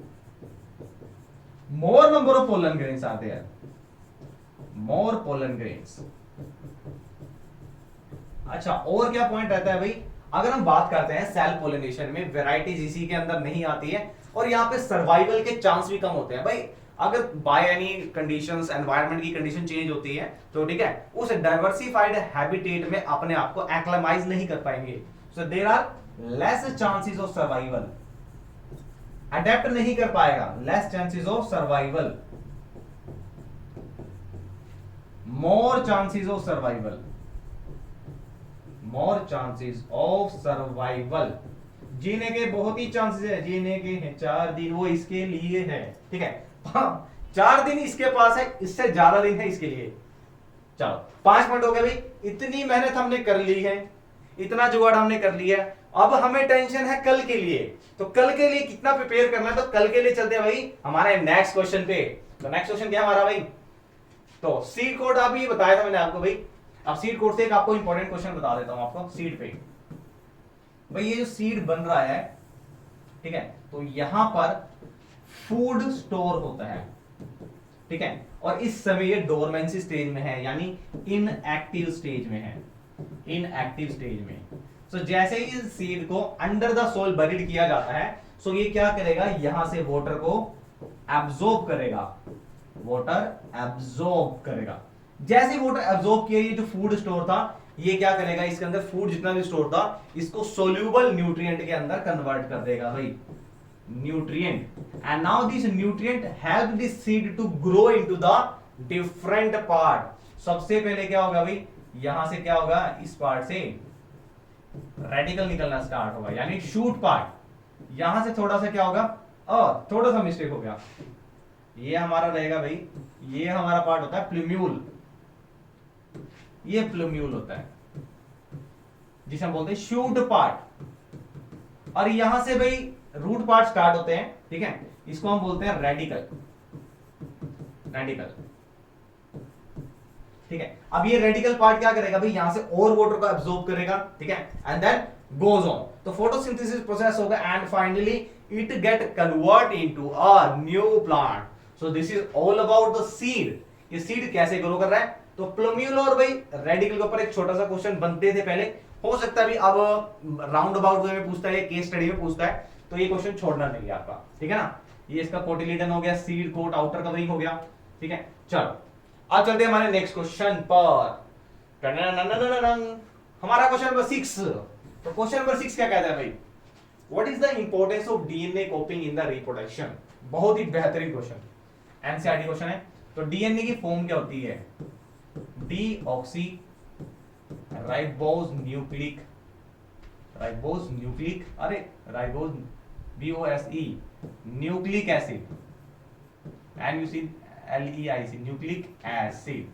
more number of pollen grains are there, more pollen grains। अच्छा, और क्या पॉइंट रहता है भाई, अगर हम बात करते हैं सेल्फ पोलिनेशन में वैरायटीज इसी के अंदर नहीं आती है और यहाँ पे सर्वाइवल के चांस भी कम होते हैं भाई। अगर बाय एनी कंडीशंस एनवायरनमेंट की कंडीशन चेंज होती है तो ठीक है, उस डाइवर्सिफाइड हैबिटेट में अपने आप को एक्लेमाइज नहीं कर पाएंगे। So there are less chances of survival, adapt नहीं कर पाएगा, less chances of survival, more chances of survival, more chances of survival. जीने के बहुत ही चांसेस है, जीने के हैं 4 दिन, वो इसके लिए है, ठीक है। 4 दिन इसके पास है, इससे ज्यादा दिन है इसके लिए। चलो 5 मिनट हो गए भाई, इतनी मेहनत हमने कर ली है, इतना जुगाड़ हमने कर लिया, अब हमें टेंशन है कल के लिए। तो कल के लिए कितना प्रिपेयर करना है, तो कल के लिए चलते हैं भाई हमारे नेक्स्ट क्वेश्चन पे। तो नेक्स्ट क्वेश्चन क्या हमारा भाई, तो सीड कोड आप ये बताया था मैंने आपको भाई। अब सीड कोड से एक आपको इंपॉर्टेंट क्वेश्चन बता देता हूं आपको सीड पे। भाई ये जो सीड बन रहा है, ठीक है, तो यहां पर फूड स्टोर होता है, ठीक है, और इस समय ये डोरमेंसी स्टेज में है, यानी इनएक्टिव स्टेज में है, इनएक्टिव स्टेज में। सो जैसे ही इस सीड को अंडर द सोil बरीड किया जाता है, सो ये क्या करेगा, यहां से वाटर को एब्जॉर्ब करेगा, वाटर एब्जॉर्ब करेगा। जैसे ही वाटर एब्जॉर्ब किया, ये जो फूड स्टोर था ये क्या करेगा, इसके अंदर फूड जितना भी स्टोर था इसको सोल्यूबल न्यूट्रिएंट के अंदर कन्वर्ट कर देगा भाई, nutrient. And now this nutrient help this seed to grow into the different part. सबसे पहले क्या होगा भाई, यहां से क्या होगा, इस पार्ट से रेडिकल निकलना स्टार्ट होगा, यानी शूट पार्ट। यहां से थोड़ा सा क्या होगा, और थोड़ा सा मिस्टेक हो गया, ये हमारा रहेगा भाई, ये हमारा पार्ट होता है प्लूम्यूल, ये प्लूम्यूल होता है जिसे हम बोलते हैं शूट पार्ट। और यहां से भाई रूट पार्ट स्टार्ट होते हैं, ठीक है, इसको हम बोलते हैं रेडिकल, रेडिकल, ठीक है। अब ये रेडिकल पार्ट क्या करेगा भाई, यहां से और वाटर को एब्जॉर्ब करेगा, ठीक है, एंड देन गोज ऑन, तो फोटोसिंथेसिस प्रोसेस होगा and finally it get convert into a new plant. So this is all about the seed. ये सीड कैसे ग्रो कर रहा है, तो प्लूम्यूल और भाई रेडिकल के ऊपर एक छोटा सा क्वेश्चन बनते थे पहले, हो सकता है भी अब राउंड अबाउट वे में पूछता है, केस स्टडी में पूछता है, तो ये क्वेश्चन छोड़ना नहीं है आपका, ठीक है ना। ये इसका कोटिलिडन हो गया, सीड कोट आउटर कवरिंग हो गया, ठीक है। चलो अब चलते हैं हमारे नेक्स्ट क्वेश्चन पर। हमारा क्वेश्चन नंबर 6। तो क्वेश्चन नंबर 6 क्या कहता है भाई, what is the importance of DNA कॉपिंग in the reproduction. बहुत ही बेहतरीन क्वेश्चन, एनसीईआरटी क्वेश्चन है। तो डीएनए की फॉर्म क्या होती है, deoxy ribose nucleic, ribose nucleic, अरे ribose BOSE nucleic acid, NUCLEIC nucleic acid.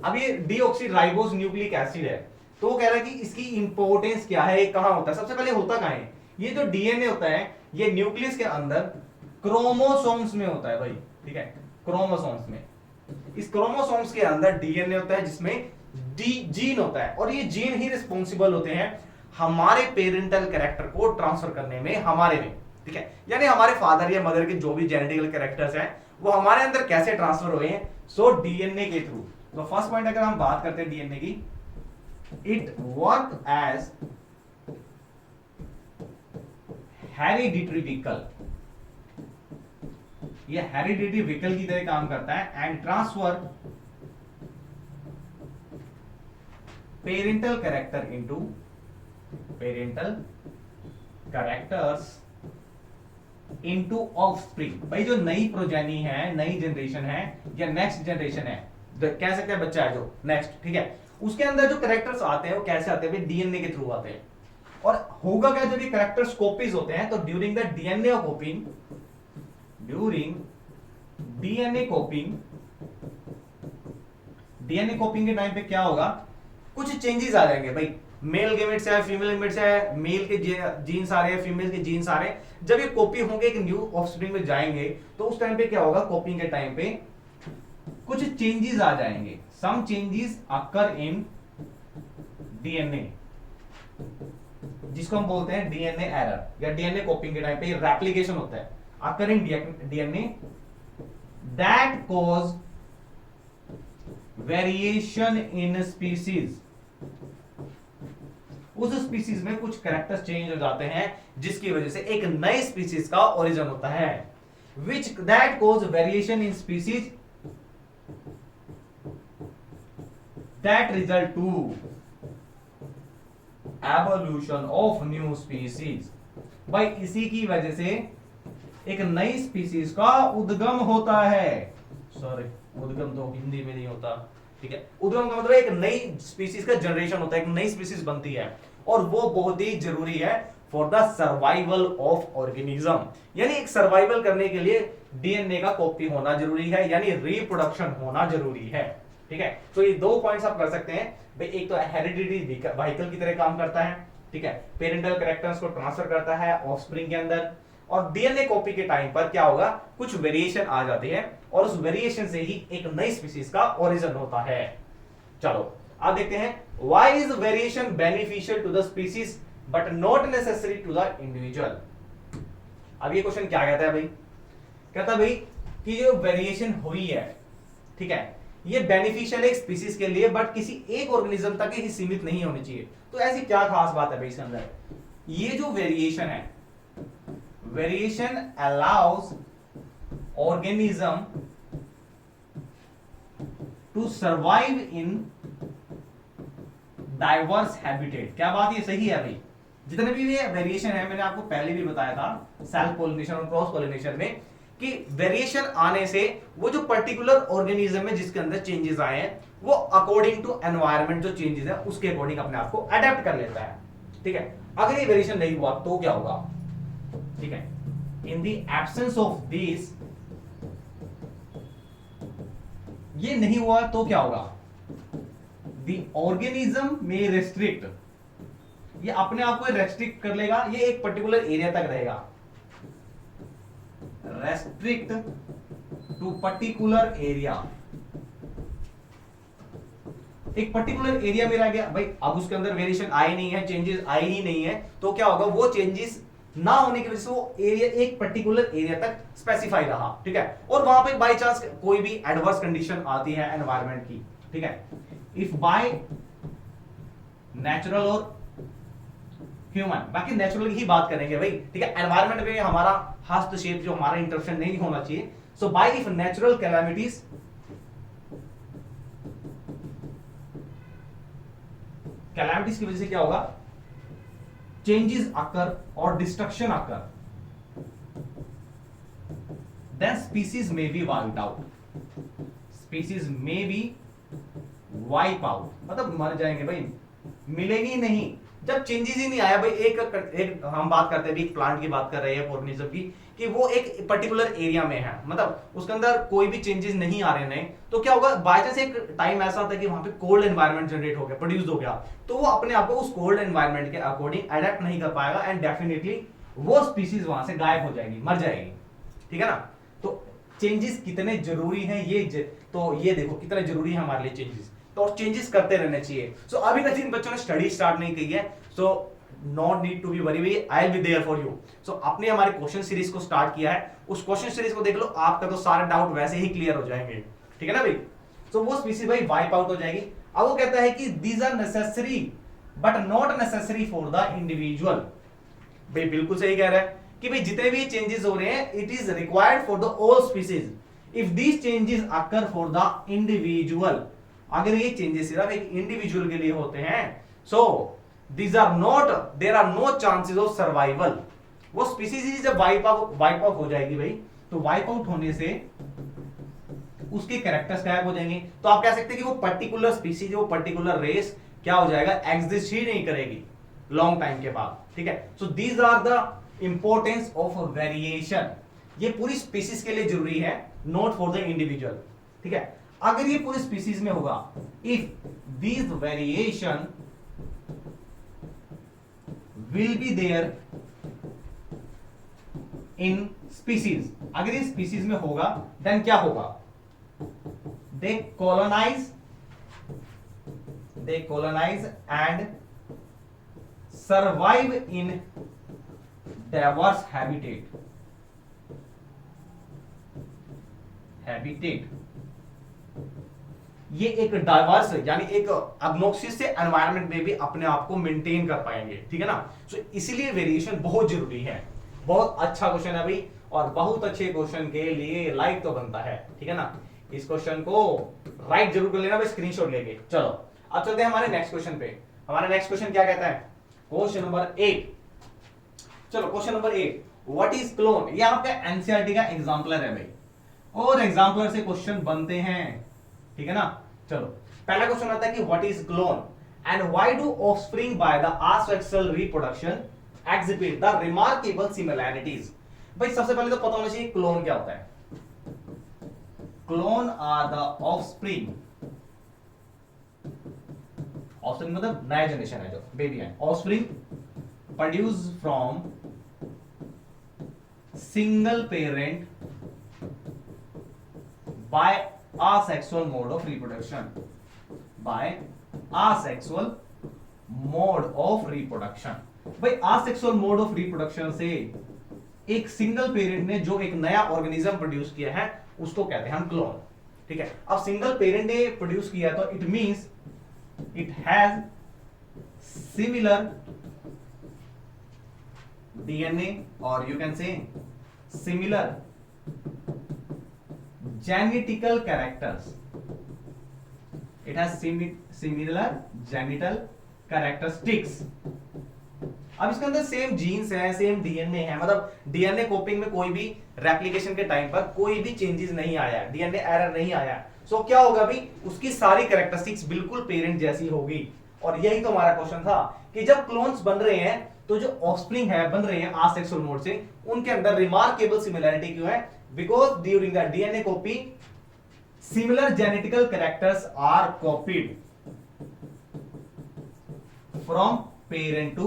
अब ये डीऑक्सी राइबोज न्यूक्लिक एसिड है, तो वो कह रहा है कि इसकी इंपॉर्टेंस क्या है, कहां होता है। सबसे पहले होता कहां है, ये जो डीएनए होता है ये न्यूक्लियस के अंदर क्रोमोसोम्स में होता है भाई, ठीक है, क्रोमोसोम्स में। इस क्रोमोसोम्स के अंदर डीएनए होता है जिसमें जीन होता है, और ये जीन ही रिस्पॉन्सिबल होते हैं हमारे पेरेंटल कैरेक्टर को ट्रांसफर करने में, हमारे में, ठीक है, यानी हमारे फादर या मदर के जो भी जेनेटिकल कैरेक्टर्स हैं वो हमारे अंदर कैसे ट्रांसफर हुए हैं, सो डीएनए के थ्रू। तो फर्स्ट पॉइंट अगर हम बात करते हैं डीएनए की, it work as hereditary vehicle, ये हेरिडिटरी व्हीकल की तरह काम करता है and transfer parental character into parental characters into offspring. भाई जो नई प्रोजेनी है, नई जनरेशन है या नेक्स्ट जनरेशन है, कह सकते हैं बच्चा है जो नेक्स्ट, ठीक है, उसके अंदर जो कैरेक्टर्स आते हैं वो कैसे आते हैं, डीएनए के थ्रू आते हैं। और होगा क्या, जब ये कैरेक्टर्स कॉपीज होते हैं तो during the DNA कॉपिंग, during DNA कॉपिंग, DNA copying के टाइम पे क्या होगा, कुछ चेंजेस आ जाएंगे भाई, मेल गेमेट्स है, फीमेल गेमेट्स है, मेल के जीन्स आ रहे हैं, फीमेल के जीन्स आ रहे हैं, जब ये कॉपी होंगे एक न्यू ऑफस्प्रिंग में जाएंगे तो उस टाइम पे क्या होगा, कॉपिंग के टाइम पे कुछ चेंजेस आ जाएंगे, some changes occur in DNA, जिसको हम बोलते हैं डीएनए एरर, या डीएनए कॉपिंग के टाइम पे रेप्लिकेशन होता है, occur in DNA that cause variation in species, उस स्पीसीज में कुछ कैरेक्टर्स चेंज हो जाते हैं जिसकी वजह से एक नए स्पीसीज का ओरिजिन होता है, which that cause variation in species that result to evolution of new species. भाई इसी की वजह से एक नई स्पीसीज का उद्गम होता है, सॉरी उद्गम तो हिंदी में नहीं होता, ठीक है, उद्गम का मतलब एक नई स्पीसीज का जनरेशन होता है, एक नई स्पीसीज बनती है, और वो बहुत ही जरूरी है for the survival of organism, यानी एक सर्वाइवल करने के लिए डीएनए का कॉपी होना जरूरी है, यानी रिप्रोडक्शन होना जरूरी है, ठीक है। तो ये दो पॉइंट्स आप कर सकते हैं भाई, एक तो हेरिडिटरी व्हीकल की तरह काम करता है, ठीक है, पेरेंटल कैरेक्टर्स को ट्रांसफर करता है ऑफस्प्रिंग के अंदर, और डीएनए कॉपी के टाइम पर क्या होगा, कुछ वेरिएशन आ जाते हैं और उस वेरिएशन से ही एक नई स्पीसीज का ओरिजिन होता है। चलो अब देखते हैं, why is variation beneficial to the species but not necessary to the individual. अब ये क्वेश्चन क्या कहता है भाई, कहता भाई कि जो वेरिएशन हुई है, ठीक है, ये बेनिफिशियल एक स्पीसीज के लिए बट किसी एक ऑर्गेनिज्म तक ही सीमित नहीं होनी चाहिए। तो ऐसी क्या खास बात है भाई इसके अंदर, ये जो वेरिएशन है, variation allows organism to survive in diverse habitat. क्या बात ये सही है भाई, जितने भी ये वेरिएशन है, मैंने आपको पहले भी बताया था सेल्फ पॉलिनेशन और क्रॉस पॉलिनेशन में, कि वेरिएशन आने से वो जो पर्टिकुलर ऑर्गेनिज्म में जिसके अंदर चेंजेस आए हैं वो अकॉर्डिंग टू एनवायरनमेंट जो चेंजेस है उसके अकॉर्डिंग अपने आप को अडेप्ट कर लेता है, ठीक है। अगर ये वेरिएशन नहीं हुआ तो क्या होगा, ठीक है, in the absence of this, ये नहीं हुआ तो क्या होगा, द ऑर्गेनिज्म में रेस्ट्रिक्ट, ये अपने आप को रेस्ट्रिक्ट कर लेगा, ये एक पर्टिकुलर एरिया तक रहेगा, रेस्ट्रिक्ट टू पर्टिकुलर एरिया, एक पर्टिकुलर एरिया में रह गया भाई, अब उसके अंदर वेरिएशन आई नहीं है, चेंजेस आई ही नहीं है, तो क्या होगा, वो चेंजेस ना होने की वजह से वो एरिया एक पर्टिकुलर एरिया तक स्पेसिफाई रहा, ठीक है, और वहां पे बाय चांस कोई भी एडवर्स कंडीशन आती है एनवायरनमेंट की, ठीक है, इफ बाय नेचुरल और ह्यूमन, बाकी नेचुरल की ही बात करेंगे भाई, ठीक है, एनवायरनमेंट में हमारा हस्तक्षेप जो हमारा इंटरफेरेंस नहीं होना चाहिए। So by if natural calamities, calamities की वजह से क्या होगा, चेंजेस अकर और destruction occur, then species may be wiped out, species may be wipe out, मतलब मर जाएंगे भाई, मिलेगी नहीं, जब चेंजेस ही नहीं आया भाई, एक हम बात करते हैं एक प्लांट की बात कर रहे हैं ऑर्गेनिज्म की, कि वो एक पर्टिकुलर एरिया में है, मतलब उसके अंदर कोई भी चेंजेस नहीं आ रहे नए, तो क्या होगा, बाय चांस एक टाइम ऐसा होता है कि वहां पे कोल्ड एनवायरनमेंट जनरेट हो गया, प्रोड्यूस हो गया, तो वो अपने आप को उस कोल्ड एनवायरनमेंट के अकॉर्डिंग अडेप्ट नहीं कर पाएगा, एंड डेफिनेटली वो स्पीसीज वहां से गायब हो जाएगी, मर जाएगी, ठीक है ना। तो चेंजेस कितने जरूरी हैं तो ये देखो कितने जरूरी है हमारे लिए चेंजेस, तो चेंजेस करते रहने चाहिए। सो अभी तक जिन बच्चों ने स्टडी स्टार्ट नहीं की है, so not need to be worry, I will be there for you. सो आपने हमारे क्वेश्चन सीरीज को स्टार्ट किया है, उस क्वेश्चन सीरीज को देख लो, आपका तो सारे डाउट वैसे ही क्लियर हो जाएंगे, ठीक है ना भाई। सो वो स्पीसीज भाई वाइप आउट हो जाएगी। अब वो कहता है कि these are necessary but not necessary for the individual. भाई बिल्कुल सही कह रहा है कि भाई जितने भी चेंजेस हो रहे हैं, it is required for the all species if these changes occur for the individual. अगर ये चेंजेस सिर्फ एक इंडिविजुअल के लिए होते हैं, सो these are not, there are no chances of survival। वो स्पीसीज ही जब वाइप आउट हो जाएगी भाई, तो वाइप आउट होने से उसके कैरेक्टर्स गायब हो जाएंगे, तो आप कह सकते हैं कि वो पर्टिकुलर स्पीसीज, वो पर्टिकुलर रेस क्या हो जाएगा, एग्जिस्ट ही नहीं करेगी लॉन्ग टाइम के बाद, ठीक है। So these are the importance of variation, ये पूरी स्पीसीज के लिए जरूरी है, नॉट फॉर द इंडिविजुअल, ठीक है। अगर ये पूरी स्पीसीज में होगा, if these variation will be there in species. अगर ये स्पीसीज में होगा देन क्या होगा, दे colonize and survive in diverse habitat। ये एक डाइवर्स यानी एक ऑब्नॉक्सियस से एनवायरनमेंट में भी अपने आप को मेंटेन कर पाएंगे, ठीक है ना। सो इसीलिए वेरिएशन बहुत जरूरी है। बहुत अच्छा क्वेश्चन है भाई, और बहुत अच्छे क्वेश्चन के लिए लाइक तो बनता है, ठीक है ना। इस क्वेश्चन को राइट जरूर कर लेना भाई, स्क्रीनशॉट लेके। चलो अब चलते हैं हमारे नेक्स्ट क्वेश्चन पे। हमारा नेक्स्ट क्वेश्चन क्या कहता है, क्वेश्चन नंबर 8। चलो question number 8, what is clone. ये आपका एनसीईआरटी का एग्जाम्पलर है भाई, और एग्जाम्पलर से क्वेश्चन बनते हैं, ठीक है ना। चलो पहला क्वेश्चन आता है कि what is clone and why do offspring by the asexual reproduction exhibit the remarkable similarities. भाई सबसे पहले तो पता होना चाहिए क्लोन क्या होता है। Clone are the offspring, offspring मतलब नया जनरेशन है जो बेबी है, offspring produce from single parent by asexual mode of reproduction, by asexual mode of reproduction। भाई asexual mode of reproduction से एक सिंगल पेरेंट ने जो एक नया ऑर्गेनिज्म प्रोड्यूस किया है उसको कहते हैं हम क्लोन, ठीक है। अब सिंगल पेरेंट ने प्रोड्यूस किया तो it means it has similar DNA और you can say similar genetical characters, it has similar genital characteristics। अब इसके अंदर सेम जीन्स है, सेम डीएनए है, मतलब डीएनए कॉपिंग में कोई भी रेप्लिकेशन के टाइम पर कोई भी चेंजेस नहीं आया, डीएनए एरर नहीं आया। सो क्या होगा भाई, उसकी सारी कैरेक्टरिस्टिक्स बिल्कुल पेरेंट जैसी होगी। और यही तो हमारा क्वेश्चन था कि जब क्लोन्स बन रहे हैं तो जो ऑफस्प्रिंग है बन रहे हैं आसेक्सुअल मोड से, उनके अंदर रिमार्केबल सिमिलैरिटी क्यों है, because during the DNA copy similar genetical characters are copied from parent to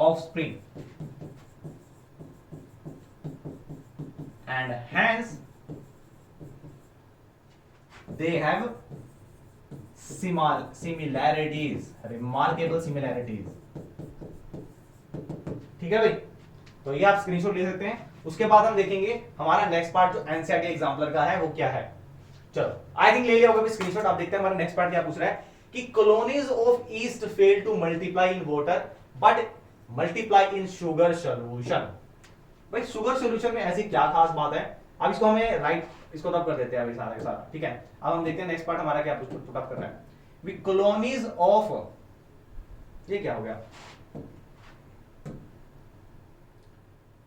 offspring and hence they have similarities, remarkable similarities, ठीक है भाई। तो ये आप स्क्रीनशॉट ले सकते हैं। उसके बाद हम देखेंगे हमारा नेक्स्ट पार्ट जो एनसीईआरटी एग्जाम्पलर का है वो क्या है। चलो आई थिंक ले लिया होगा स्क्रीनशॉट। आप देखते हैं हमारा नेक्स्ट पार्ट क्या पूछ रहा है कि colonies of east fail to multiply in water but multiply in sugar solution. भाई शुगर सॉल्यूशन में ऐसी क्या खास बात है, अब इसको हमें राइट इसको तब कर देते हैं अभी सारा के सारा, ठीक है। अब हम देखते हैं नेक्स्ट पार्ट हमारा क्या पुट अप कर रहा है। वी कॉलोनीज ऑफ, ये क्या हो गया,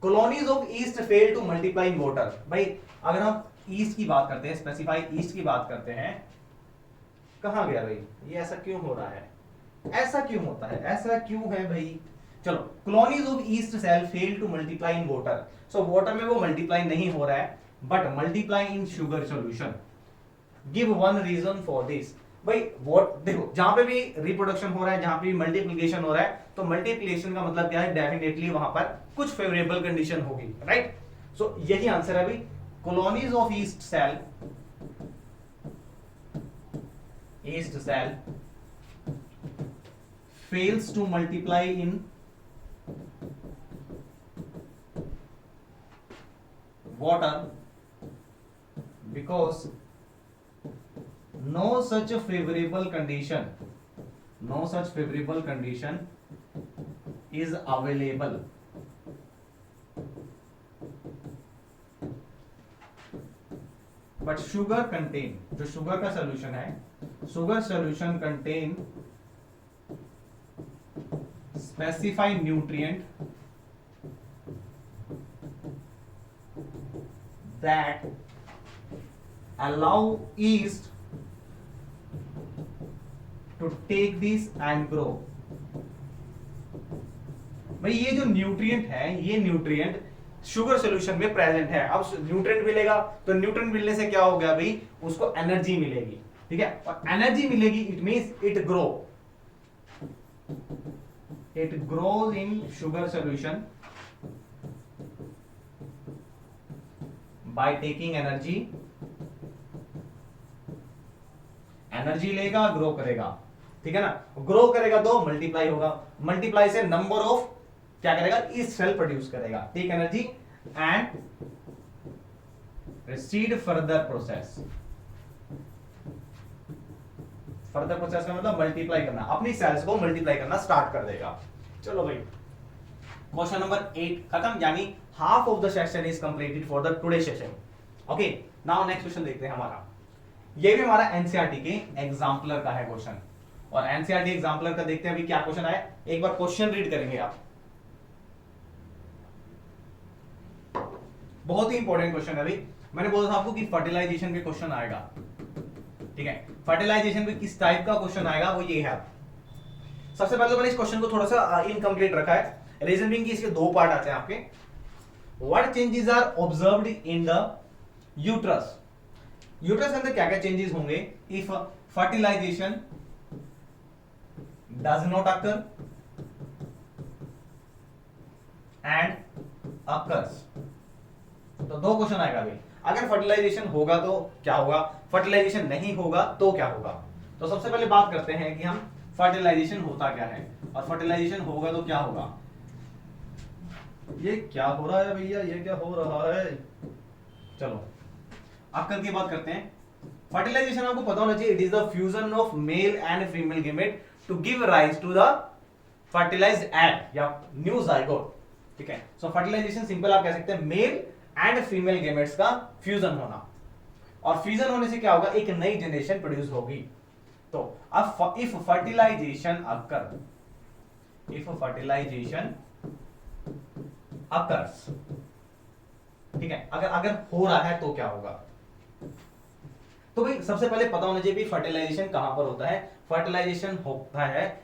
colonies of east fail to multiply in water. भाई अगर हम ईस्ट की बात करते हैं, स्पेसिफाई ईस्ट की बात करते हैं, कहां गया भाई ये, ऐसा क्यों हो रहा है, ऐसा क्यों होता है, ऐसा क्यों है भाई। चलो colonies of yeast cell fail to multiply in water. So water में वो मल्टीप्लाई नहीं हो रहा है but multiply in sugar solution. Give one reason for this. भाई व्हाट, देखो जहां पे भी रिप्रोडक्शन हो रहा है, जहां पे भी मल्टीप्लिकेशन हो रहा है, तो मल्टीप्लिकेशन का मतलब क्या है, डेफिनेटली वहां पर कुछ फेवरेबल कंडीशन होगी, राइट। सो यही आंसर है भाई, colonies of yeast cell fails to multiply in water because no such favorable condition is available. But sugar contain, जो शुगर का सोल्यूशन है, sugar solution contain specified nutrient that allow yeast to take this and grow. भाई ये जो nutrient है, ये nutrient sugar solution में present है। अब न्यूट्रिएंट मिलेगा तो न्यूट्रिएंट मिलने से क्या हो गया भाई, उसको एनर्जी मिलेगी, ठीक है। और एनर्जी मिलेगी it means it grow. It grows in sugar solution by taking energy, energy लेगा ग्रो करेगा, ठीक है ना। ग्रो करेगा तो मल्टीप्लाई होगा, मल्टीप्लाई से नंबर ऑफ क्या करेगा, इस सेल प्रोड्यूस करेगा, take energy and recede further process. Further process का मतलब मल्टीप्लाई करना, अपनी सेल्स को मल्टीप्लाई करना स्टार्ट कर देगा। चलो भाई क्वेश्चन नंबर 8 खत्म, यानी half of the session is completed for the today session. Okay, now next question देखते हैं हमारा। ये भी हमारा एनसीईआरटी के एग्जाम्पलर का है क्वेश्चन, और एनसीईआरटी एग्जाम्पलर का देखते हैं अभी क्या क्वेश्चन आया। एक बार क्वेश्चन रीड करेंगे आप, बहुत ही इंपॉर्टेंट क्वेश्चन है अभी। मैंने बोला था आपको कि फर्टिलाइजेशन के क्वेश्चन आएगा, ठीक है। फर्टिलाइजेशन में किस टाइप का क्वेश्चन आएगा वो ये है। सबसे पहले तो मैंने इस क्वेश्चन को थोड़ा सा इनकम्प्लीट रखा है, रीजन बीइंग कि इसके दो पार्ट आते हैं आपके। What changes are observed in the uterus, uterus के अंदर क्या क्या चेंजेस होंगे if fertilization does not occur and occurs. तो दो क्वेश्चन आएगा अभी, अगर फर्टिलाइजेशन होगा तो क्या होगा, फर्टिलाइजेशन नहीं होगा तो क्या होगा। तो सबसे पहले बात करते हैं कि हम फर्टिलाइजेशन होता क्या है, और फर्टिलाइजेशन होगा तो क्या होगा। ये क्या हो रहा है भैया, ये क्या हो रहा है। चलो अब करके बात करते हैं। फर्टिलाइजेशन आपको पता होना चाहिए, it is the fusion of male and female gamete to give rise to the fertilized egg या न्यू जाइगोट, ठीक है। सो फर्टिलाइजेशन सिंपल आप कह सकते हैं मेल एंड फीमेल गेमेट्स का फ्यूजन होना, और फ्यूजन होने से क्या होगा, एक नई जनरेशन प्रोड्यूस होगी। तो अब if fertilization occur, if fertilization occurs, ठीक है, अगर हो रहा है तो क्या होगा। तो भाई सबसे पहले पता होना चाहिए फर्टिलाइजेशन कहां पर होता है। फर्टिलाइजेशन होता है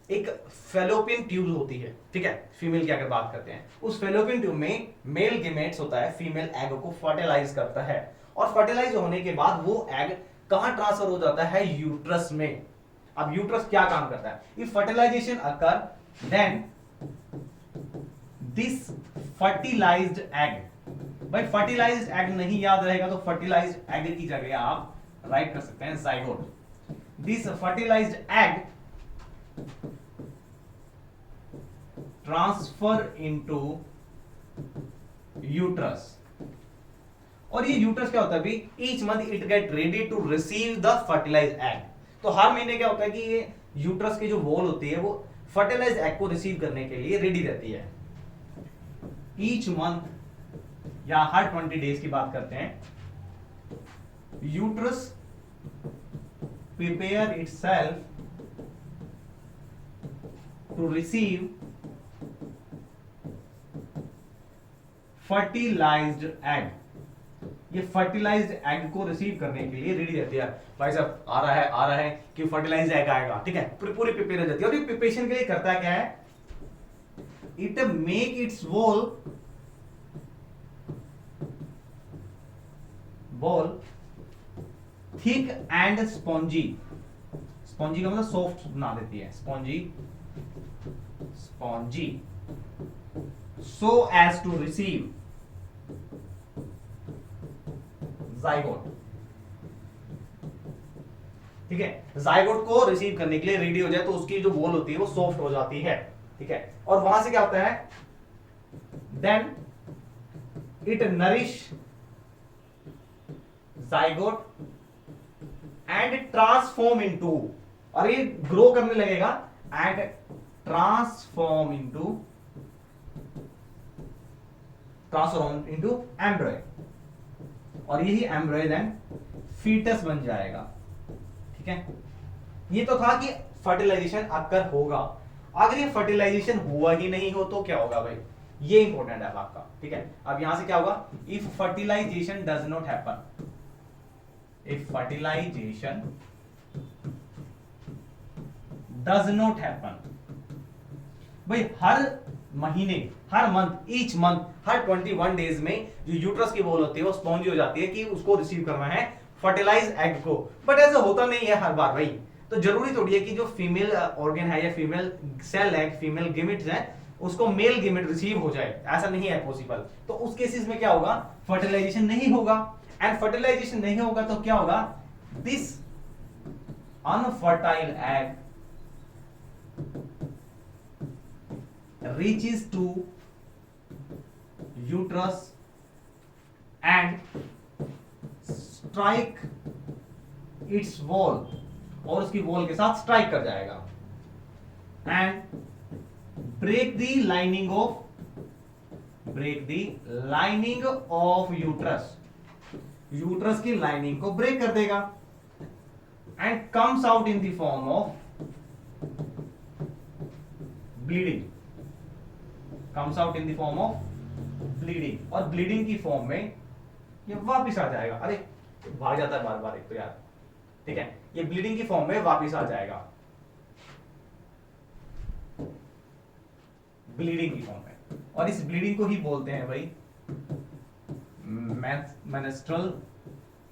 एक फेलोपियन ट्यूब होती है, ठीक है, फीमेल की अगर बात करते हैं, उस फेलोपियन ट्यूब में मेल गेमेट्स होता है, फीमेल एग को फर्टिलाइज करता है, और फर्टिलाइज होने के बाद वो एग कहां ट्रांसफर हो जाता है, यूट्रस में। अब यूट्रस क्या काम करता है, if fertilization occur then this fertilized egg, भाई फर्टिलाइज्ड एग नहीं याद रहेगा तो फर्टिलाइज्ड एग की जगह आप राइट कर सकते हैं zygote. This fertilized egg transfer into uterus, और ये यूट्रस क्या होता है अभी, each month it get ready to receive the fertilized egg. तो हर महीने क्या होता है कि ये यूट्रस की जो वॉल होती है वो फर्टिलाइज्ड एग को रिसीव करने के लिए रेडी रहती है। ईच मंथ या हर 20 डेज की बात करते हैं, uterus prepare itself to receive fertilized egg. ये फर्टिलाइज्ड एग को रिसीव करने के लिए रेडी रहती है। भाई साहब आ रहा है कि फर्टिलाइज्ड एग आएगा, ठीक है, पूरी प्रिपेयर हो जाती है। और ये प्रिपरेशन के लिए करता क्या है, it make it's ball thick and spongy, spongy का मतलब सॉफ्ट बना देती है, spongy so as to receive zygote, ठीक है। जाइगोट को रिसीव करने के लिए रेडी हो जाए तो उसकी जो वॉल होती है वो सॉफ्ट हो जाती है, ठीक है। और वहां से क्या होता है, then it nourish zygote and transform into, और ये ग्रो करने लगेगा एंड ट्रांसफॉर्म इनटू एम्ब्रॉय, और यही एम्ब्रॉय देन फीटस बन जाएगा, ठीक है। ये तो था कि फर्टिलाइजेशन अकर होगा। अगर ये फर्टिलाइजेशन हुआ ही नहीं हो तो क्या होगा भाई, ये इंपॉर्टेंट है आपका, ठीक है। अब यहां से क्या होगा, if fertilization does not happen, if fertilization does not happen, भाई हर महीने, हर मंथ, ईच मंथ, हर 21 डेज में जो यूट्रस की वॉल होती है वो स्पॉन्जी हो जाती है कि उसको रिसीव करना है फर्टिलाइज एग को, बट ऐसा होता नहीं है हर बार भाई। तो जरूरी थोड़ी है कि जो फीमेल ऑर्गन है या फीमेल सेल है, फीमेल गेमेट्स है, उसको मेल गेमेट रिसीव हो जाए, ऐसा नहीं है पॉसिबल। तो उस केसेस में क्या होगा, फर्टिलाइजेशन नहीं होगा, एंड फर्टिलाइजेशन नहीं होगा तो क्या होगा, this unfertile egg reaches to uterus and strike its wall, और उसकी वॉल के साथ स्ट्राइक कर जाएगा, and break the lining of uterus, uterus की लाइनिंग को ब्रेक कर देगा, and comes out in the form of bleeding, comes out in the form of bleeding, और ब्लीडिंग की फॉर्म में ये वापस आ जाएगा। अरे भाग जाता है बार बार एक तो यार, ठीक है, ये ब्लीडिंग की फॉर्म में वापस आ जाएगा, ब्लीडिंग की फॉर्म में, और इस ब्लीडिंग को ही बोलते हैं भाई मेंस्ट्रुअल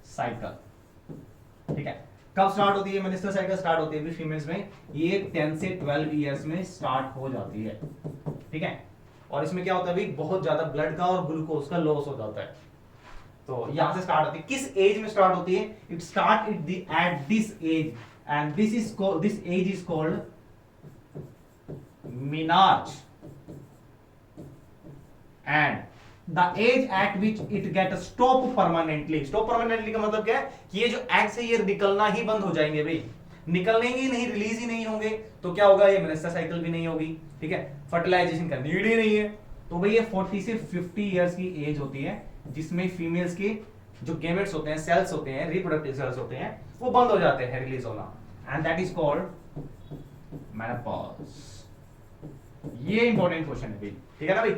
साइकिल। ठीक है, कब स्टार्ट होती है मेंस्ट्रुअल साइकिल? स्टार्ट होती है फीमेल्स में ये 10 से 12 इयर्स में स्टार्ट हो जाती है। ठीक है, और इसमें क्या होता है भाई, बहुत ज्यादा ब्लड का और ग्लूकोज का लॉस हो जाता है। तो यहां से स्टार्ट होती है। किस एज में स्टार्ट होती है? It start at this age, and this age is called menarche, and the age at which it get stop permanently. Stop permanently का मतलब क्या है? ये जो एग से ये निकलना ही बंद हो जाएंगे भाई, निकलेंगे नहीं, रिलीज ही नहीं होंगे, तो क्या होगा, ये मेंस्ट्रुअल साइकिल भी नहीं होगी। ठीक है, फर्टिलाइजेशन का नीड ही नहीं है। तो भाई ये 40 से 50 इयर्स की एज होती है जिसमें फीमेल्स के जो गेमेट्स होते हैं, सेल्स होते हैं, रिप्रोडक्टिव सेल्स होते हैं, वो बंद हो जाते हैं रिलीज होना, and that is called menopause. ये इंपॉर्टेंट क्वेश्चन है भाई, ठीक है ना भाई।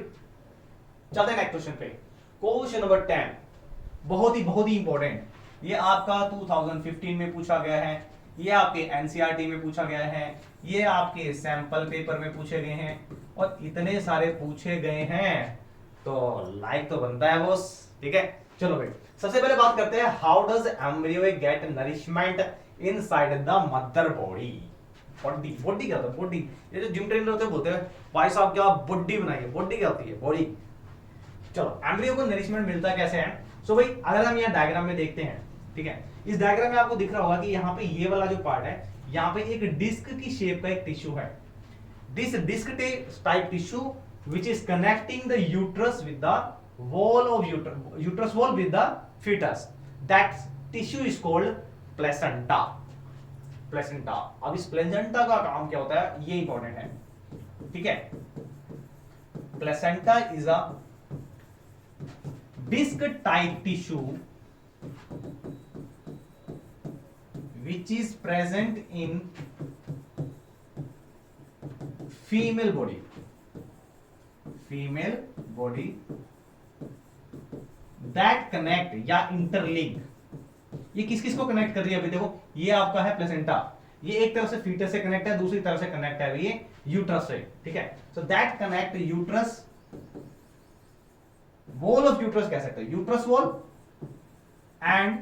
चलते हैं नेक्स्ट क्वेश्चन पे। क्वेश्चन नंबर 10 बहुत ही इंपॉर्टेंट। ये आपका 2015 में पूछा गया है, ये आपके एनसीईआरटी में पूछा गया है, ये आपके सैंपल पेपर में पूछे गए हैं, और इतने सारे पूछे गए हैं तो लाइक तो बनता है बॉस। ठीक है, चलो भाई सबसे पहले बात करते हैं, how does embryo get nourishment inside the mother body. Body क्या होता है? बॉडी, ये जो जिम ट्रेनर होते हैं बोलते हैं भाई साहब क्या बॉडी बनाइए, बॉडी क्या होती है? बॉडी। चलो एम्ब्रियो को नरिशमेंट मिलता कैसे है? सो भाई अगर हम यहाँ डायग्राम में देखते हैं, ठीक है, इस डायग्राम में आपको दिख रहा होगा कि यहाँ पे ये वाला जो पार्ट है, यहाँ पे एक डिस्क की शेप का एक टिश्यू है। This disc type tissue which is connecting the uterus with the wall of uterus wall with the fetus, that tissue is called placenta। Placenta. अब इस प्लेसेंटा का काम क्या होता है ये इंपॉर्टेंट है। ठीक है, placenta is a disc type tissue which is present in female body that connect या interlink। ये किस किस को कनेक्ट कर रही है? अभी देखो ये आपका है प्लेसेंटा, ये एक तरफ से फीटस से कनेक्ट है, दूसरी तरफ से कनेक्ट है ये यूट्रस से। ठीक है, so that connect uterus, wall of uterus कह सकते हैं, यूट्रस वॉल एंड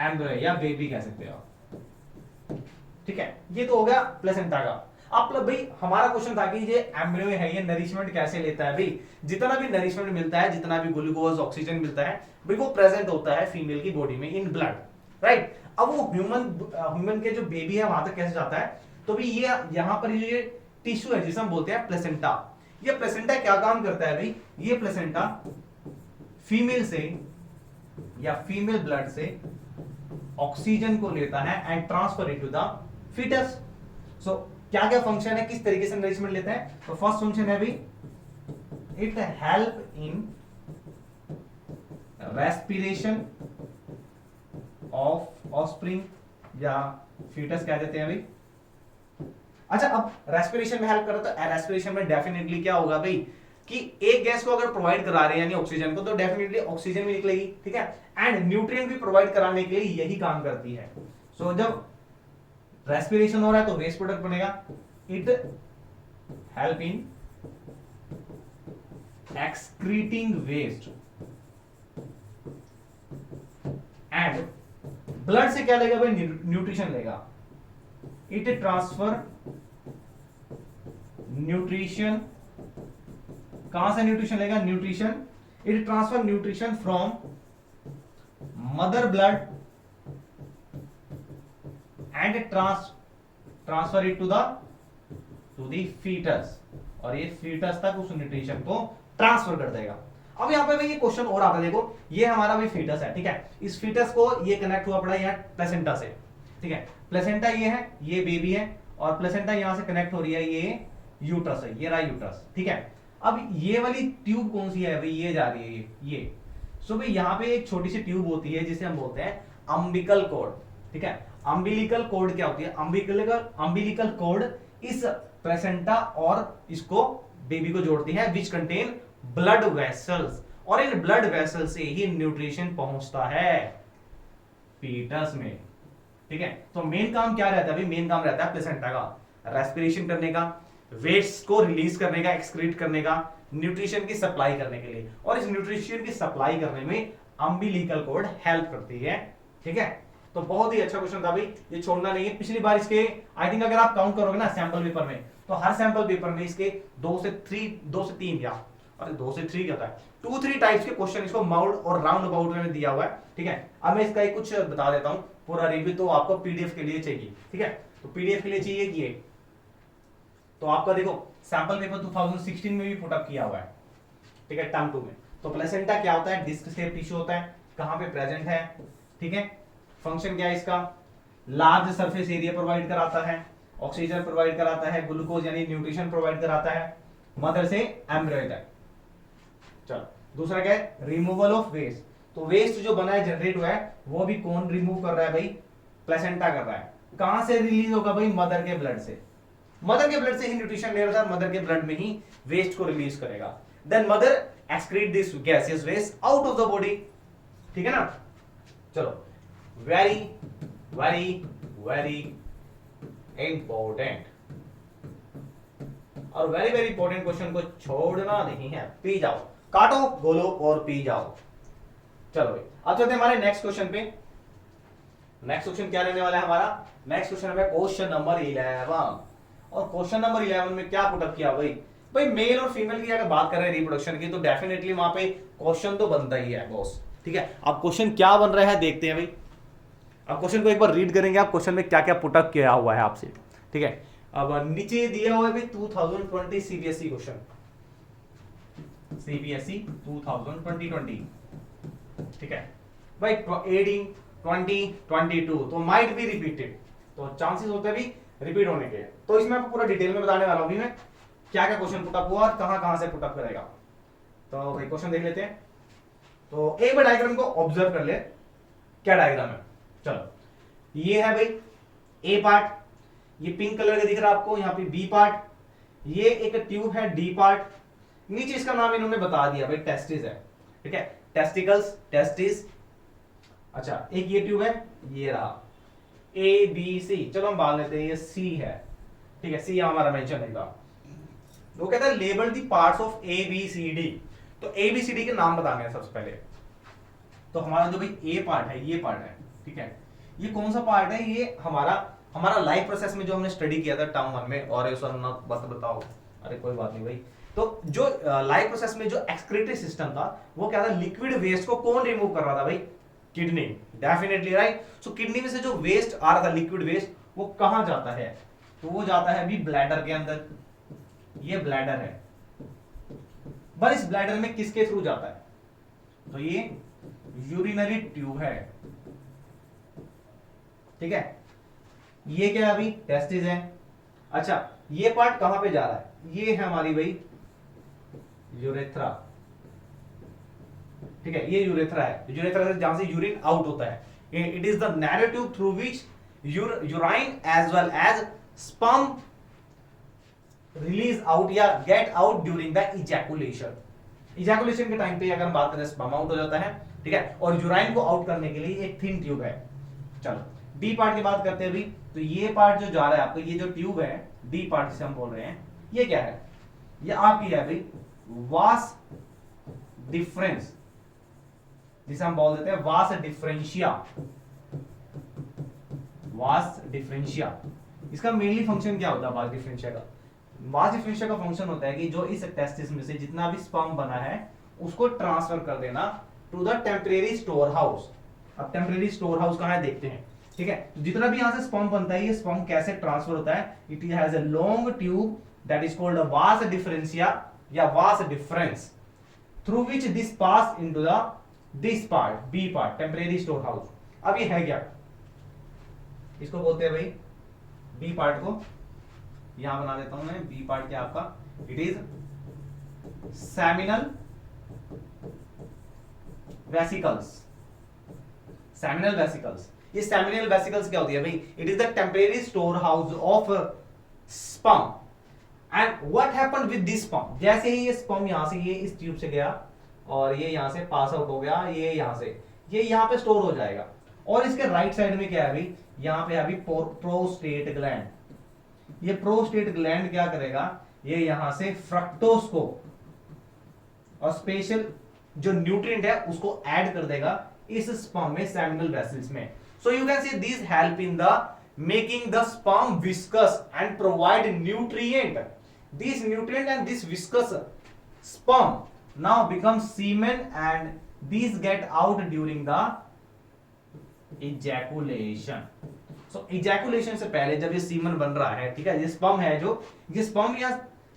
एम्ब्रियो या बेबी कह सकते हो। ठीक है, ये तो हो गया प्लेसेंटा का। अब भाई हमारा क्वेश्चन था कि ये एम्ब्रियो है ये नरिशमेंट कैसे लेता है? भाई जितना भी नरिशमेंट मिलता है, जितना भी ग्लूकोज ऑक्सीजन मिलता है भाई, वो प्रेजेंट होता है फीमेल की बॉडी में इन ब्लड, राइट। अब वो ह्यूमन के जो बेबी है वहां तक कैसे जाता है? तो भाई ये यहां पर ये टिश्यू है जिसे हम बोलते हैं प्लेसेंटा। ये प्लेसेंटा क्या काम करता है भाई? ये प्लेसेंटा फीमेल से या फीमेल ब्लड से ऑक्सीजन को लेता है and transfer it to the foetus. So क्या क्या फंक्शन है, किस तरीके से नरिशमेंट लेते हैं? तो फर्स्ट फंक्शन है भाई, it help in respiration of offspring या फीटस कह देते हैं भाई। अच्छा, अब रेस्पिरेशन में हेल्प कर रहा है तो रेस्पिरेशन में डेफिनेटली क्या होगा भाई कि एक गैस को अगर प्रोवाइड करा रहे हैं यानी ऑक्सीजन को, तो डेफिनेटली ऑक्सीजन भी निकलेगी। ठीक है, एंड न्यूट्रिएंट भी प्रोवाइड कराने के लिए यही काम करती है। सो जब रेस्पिरेशन हो रहा है तो वेस्ट प्रोडक्ट बनेगा, it help in excreting waste and blood से क्या लेगा भाई, न्यूट्रिशन लेगा। इट ट्रांसफर न्यूट्रिशन, कहां से न्यूट्रिशन लेगा, nutrition, it transfer nutrition from mother blood and transfer it to the foetus, और ये फीटस तक उस न्यूट्रिशन को ट्रांसफर कर देगा। अब यहाँ पे भाई ये क्वेश्चन और आता है, देखो ये हमारा भी फीटस है, ठीक है, इस फीटस को ये कनेक्ट हुआ पड़ा है यहाँ प्लेसेंटा से, ठीक है, प्लेसेंटा ये है, ये बेबी है, और प्लेसेंटा यहाँ से कनेक्ट हो रही है, ये यूट्रस है, ये रहा यूट्रस, ठीक है। अब ये वाली ट्यूब कौन सी है भाई, ये जा रही है ये। सो भाई यहाँ पे एक छोटी सी ट्यूब होती है जिसे हम बोलते हैं अम्बिकल कॉर्ड, ठीक है। अम्बिलिकल कॉर्ड क्या होती है, अम्बिलिकल कॉर्ड इस प्लेसेंटा और इसको बेबी को जोड़ती है, विच कंटेन ब्लड वेसल्स, और इन ब्लड वेसल से ही न्यूट्रिशन पहुंचता है फीटस में, ठीक है। तो मेन काम क्या रहता है भाई, मेन काम रहता है प्लेसेंटा का रेस्पिरेशन करने का, वेस्ट को रिलीज करने का, एक्सक्रीट करने का, न्यूट्रिशन की सप्लाई करने के लिए, और इस न्यूट्रिशन की सप्लाई करने में अम्बिलिकल कॉर्ड हेल्प करती है, ठीक है। तो बहुत ही अच्छा क्वेश्चन था भाई, ये छोड़ना नहीं है। पिछली बार इसके आई थिंक अगर आप काउंट करोगे ना सैंपल पेपर में, तो हर सैंपल पेपर में इसके 2 से 3 या अरे 2 से 3 क्या होता है, 2-3 टाइप्स के क्वेश्चन इसको माउंड और राउंड अबाउट में दिया हुआ है, ठीक है। अब मैं इसका कुछ बता देता हूं, पूरा रिव्यू तो आपको पीडीएफ के लिए चाहिए, ठीक है। तो पीडीएफ के लिए चाहिए कि ये तो आपका देखो सैंपल पेपर 2016 में भी पुटअप किया हुआ है, ठीक है, टर्म 2 में। तो प्लेसेंटा क्या होता है, डिस्क शेप टिश्यू होता है, कहां पे प्रेजेंट है, ठीक है। फंक्शन क्या है इसका, लार्ज सरफेस एरिया प्रोवाइड कराता है, ऑक्सीजन प्रोवाइड कराता है, ग्लूकोज यानी न्यूट्रिशन प्रोवाइड कराता है मदर से एम्ब्रियो तक। चलो दूसरा क्या है, रिमूवल ऑफ वेस्ट। तो वेस्ट जो बना है, जनरेट हुआ है, वो भी कौन रिमूव कर रहा है भाई, प्लेसेंटा कर रहा है। कहां से रिलीज होगा भाई, मदर के ब्लड से, मदर के ब्लड से ही न्यूट्रिशन ले रहा था, मदर के ब्लड में ही वेस्ट को रिलीज करेगा। Then mother excrete this gaseous waste out of the body, ठीक है ना। चलो वेरी वेरी वेरी इंपॉर्टेंट, और वेरी वेरी इंपॉर्टेंट क्वेश्चन को छोड़ना नहीं है, पी जाओ, काटो गोलो और पी जाओ। चलो भाई अब चलते हैं हमारे नेक्स्ट क्वेश्चन पे। नेक्स्ट क्वेश्चन क्या रहने वाला है हमारा, नेक्स्ट क्वेश्चन है क्वेश्चन नंबर 11, और क्वेश्चन नंबर 11 में क्या पुटअप किया भाई मेल और फीमेल की अगर बात करें रिप्रोडक्शन की, तो डेफिनेटली वहां पे क्वेश्चन तो बनता ही है बॉस, ठीक है। अब क्वेश्चन क्या बन रहा है देखते हैं भाई। अब क्वेश्चन को एक बार रीड करेंगे आप, क्वेश्चन में क्या क्या पुटअप किया हुआ है आपसे, ठीक है। अब नीचे दिया हुआ है भाई 2020 सीबीएसई क्वेश्चन, सीबीएसई 2020, ठीक है भाई 18 20 22, तो माइट बी रिपीटेड, तो चांसेस होते हैं भी रिपीट होने के। तो इसमें आपको पूरा डिटेल में बताने वाला हूं मैं क्या क्या क्वेश्चन पुटअप हुआ और कहां कहां से पुटअप करेगा। तो भाई क्वेश्चन देख लेते हैं। तो एक बार डायग्राम को ऑब्जर्व कर ले, क्या डायग्राम है। चलो ये है भाई ए पार्ट, ये पिंक कलर का दिख रहा है आपको, यहाँ पे बी पार्ट, ये एक ट्यूब है डी पार्ट, नीचे इसका नाम इन्होंने बता दिया भाई टेस्टिस है, ठीक है, टेस्टिकल्स टेस्टिस। अच्छा एक ये ट्यूब है, ये रहा ए बी सी, चलो हम मान लेते हैं ये सी है, ठीक है, सी हमारा मेंशन नहीं था। वो कहता है label the parts of A B C D, तो ए बी सी डी के नाम बताने हैं सबसे पहले। तो हमारा जो भाई ए पार्ट है, ये पार्ट है, ठीक है, ये कौन सा पार्ट है, ये हमारा लाइफ प्रोसेस में जो हमने स्टडी किया था टर्म 1 में, और सर ना बस बताओ, अरे कोई बात नहीं भाई। तो जो लाइफ प्रोसेस में जो एक्सक्रीटरी सिस्टम था, वो क्या था, लिक्विड वेस्ट को कौन रिमूव कर रहा था भाई, किडनी, डेफिनेटली राइट। सो किडनी में से जो वेस्ट आ रहा था, लिक्विड वेस्ट, वो कहां जाता है, तो वो जाता है भी ब्लैडर के अंदर, ये ब्लैडर है। पर इस ब्लैडर में किसके थ्रू जाता है, तो ये यूरिनरी ट्यूब है, ठीक है। ये क्या है अभी, टेस्टिस है। अच्छा ये पार्ट कहां पे जा रहा है, ये है हमारी भाई यूरेथ्रा, ठीक है, ये यूरेथ्रा है, यूरेथ्रा से जहां से यूरिन आउट होता है, it is the narrow tube through which urine as well as sperm release out या get out during the ejaculation. Ejaculation के टाइम पे अगर हम बात करें स्पर्म आउट हो जाता है, ठीक है, और यूराइन को आउट करने के लिए एक थिन ट्यूब है। चलो डी पार्ट की बात करते हैं अभी, तो ये पार्ट जो जा रहा है आपको, ये जो ट्यूब है डी पार्ट जिसे हम बोल रहे हैं, ये क्या है, ये आपकी है भाई वास डिफरेंस, जिसे हम बोल देते हैं वास डिफरेंशिया, वास डिफरेंशिया। इसका मेनली फंक्शन क्या होता है वास डिफरेंशिया का? वास डिफरेंशिया का फंक्शन होता है कि जो इस टेस्टिस में से जितना भी स्पर्म बना है उसको ट्रांसफर कर देना to the temporary store house. अब टेम्परेरी स्टोर हाउस कहां है देखते हैं, ठीक है। तो जितना भी यहां से स्पर्म बनता है, ये स्पर्म कैसे ट्रांसफर होता है? It has a long tube that is called a vas differentia या vas difference, through which this pass into the this part, B part, temporary store house. अब ये है क्या? इसको बोलते हैं भाई बी पार्ट को, यहां बना देता हूं मैं, बी पार्ट क्या आपका? It is seminal vesicles. Seminal vesicles, ये सेमिनल वेसिकल्स क्या होती है भाई? It is the temporary store house of sperm. And what happened with this sperm? जैसे ही ये स्पर्म यहां से ये इस ट्यूब से गया और ये यहां से पास आउट हो गया, ये यहां से ये यहां पे स्टोर हो जाएगा। और इसके राइट साइड में क्या है भाई? यहां पे अभी प्रोस्टेट ग्लैंड। ये प्रोस्टेट ग्लैंड क्या करेगा? ये यहां से फ्रक्टोज को और स्पेशल जो न्यूट्रिएंट है उसको ऐड कर देगा इस स्पर्म में, सेमिनल वेसल्स में। सो you can see this help in the making the sperm viscous and provide nutrient. This nutrient and this viscous sperm now becomes semen and these get out during the ejaculation. So ejaculation से पहले जब ये semen बन रहा है, ठीक है, ये स्पर्म है जो, ये स्पर्म या